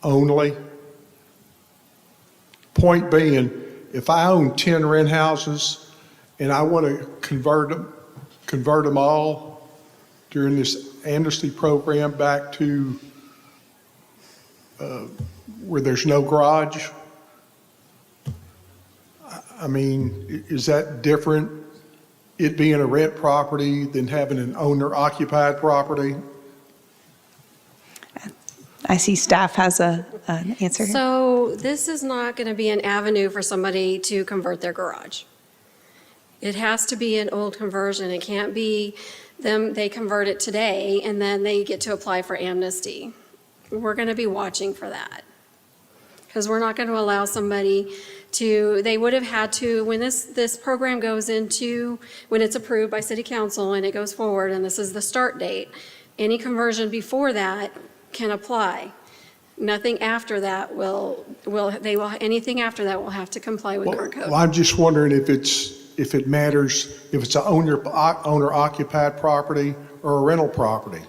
only? Point being, if I own 10 rent houses and I want to convert them all during this amnesty program back to where there's no garage, I mean, is that different, it being a rent property than having an owner-occupied property? I see staff has an answer here. So this is not going to be an avenue for somebody to convert their garage. It has to be an old conversion. It can't be them, they convert it today and then they get to apply for amnesty. We're going to be watching for that. Because we're not going to allow somebody to, they would have had to, when this program goes into, when it's approved by City Council and it goes forward and this is the start date, any conversion before that can apply. Nothing after that anything after that will have to comply with current code. Well, I'm just wondering if it matters, if it's an owner-occupied property or a rental property.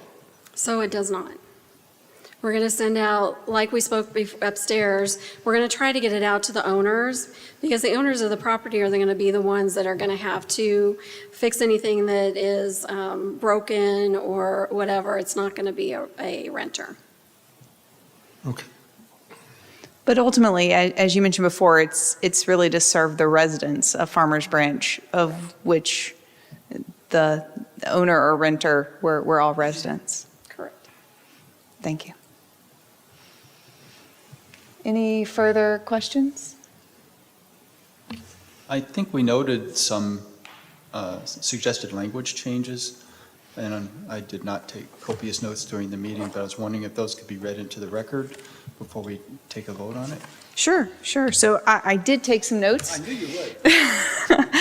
So it does not. We're going to send out, like we spoke upstairs, we're going to try to get it out to the owners, because the owners of the property are going to be the ones that are going to have to fix anything that is broken or whatever. It's not going to be a renter. Okay. But ultimately, as you mentioned before, it's really to serve the residents of Farmers Branch, of which the owner or renter, we're all residents. Correct. Thank you. Any further questions? I think we noted some suggested language changes, and I did not take copious notes during the meeting, but I was wondering if those could be read into the record before we take a vote on it. Sure. So I did take some notes. I knew you would.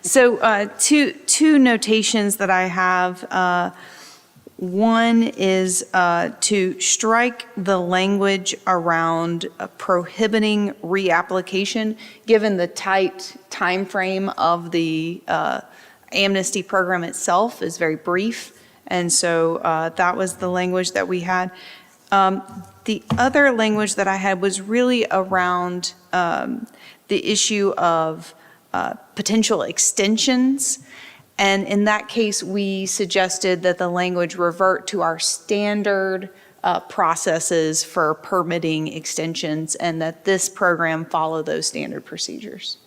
So two notations that I have. One is to strike the language around prohibiting reapplication, given the tight time frame of the amnesty program itself is very brief. And so that was the language that we had. The other language that I had was really around the issue of potential extensions. And in that case, we suggested that the language revert to our standard processes for permitting extensions, and that this program follow those standard procedures.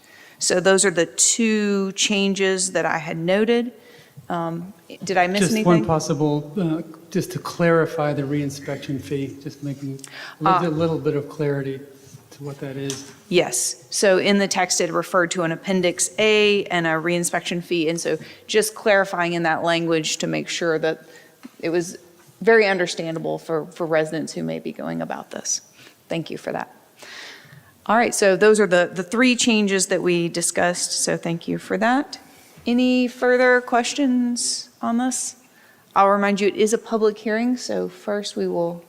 So those are the two changes that I had noted. Did I miss anything? Just one possible, just to clarify the reinspection fee, just making a little bit of clarity to what that is. Yes. So in the text, it referred to an Appendix A and a reinspection fee. And so just clarifying in that language to make sure that it was very understandable for residents who may be going about this. Thank you for that. All right. So those are the three changes that we discussed. So thank you for that. Any further questions on this? I'll remind you, it is a public hearing, so first we will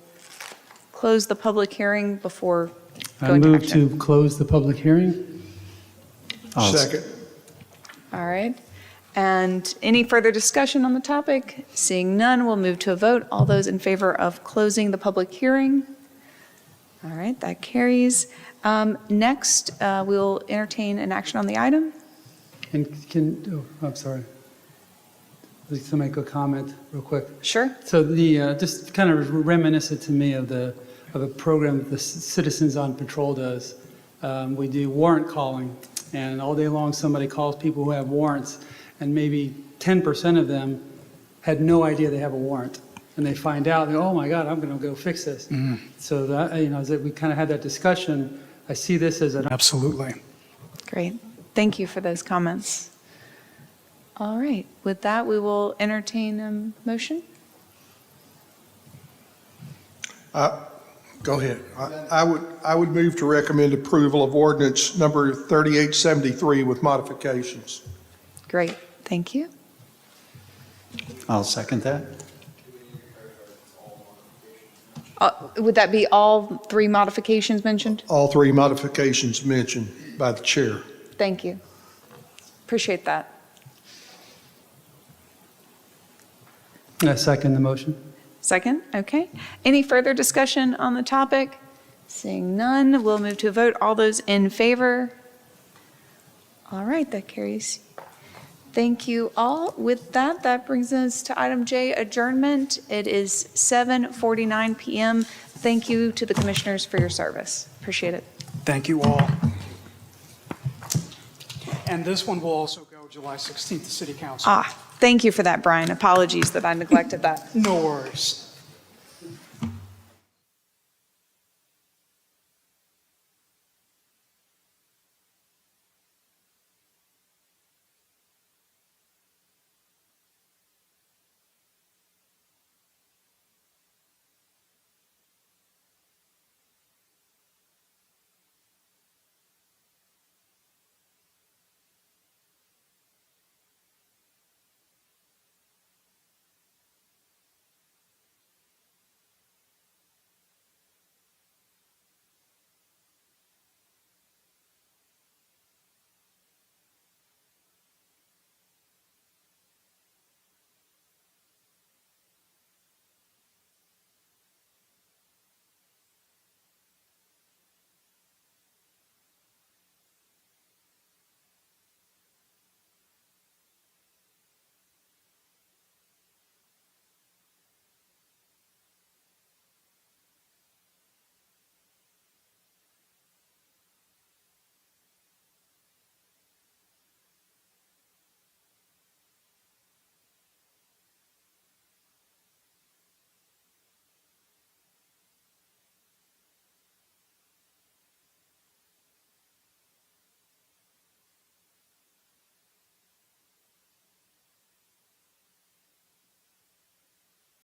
close the public hearing before I going to move action. to close the public hearing. Second. All right. And any further discussion on the topic? Seeing none, we'll move to a vote. All those in favor of closing the public hearing? All right, that carries. Next, we'll entertain an action on the item. And I'm sorry. Please to make a comment real quick. Sure. So just kind of reminiscent to me of a program the Citizens on Patrol does. We do warrant calling, and all day long somebody calls people who have warrants, and maybe 10% of them had no idea they have a warrant. And they find out, oh my God, I'm going to go fix this. So that, as we kind of had that discussion, I see this as an Absolutely. Great. Thank you for those comments. All right. With that, we will entertain a motion. Go ahead. I would move to recommend approval of ordinance number 3873 with modifications. Great. Thank you. I'll second that. Would that be all three modifications mentioned? All three modifications mentioned by the chair. Thank you. Appreciate that. I second the motion. Second, okay. Any further discussion on the topic? Seeing none, we'll move to a vote. All those in favor? All right, that carries. Thank you all. With that, that brings us to item J, adjournment. It is 7:49 PM. Thank you to the commissioners for your service. Appreciate it. Thank you all. And this one will also go July 16th to City Council. Thank you for that, Brian. Apologies that I neglected that. No worries.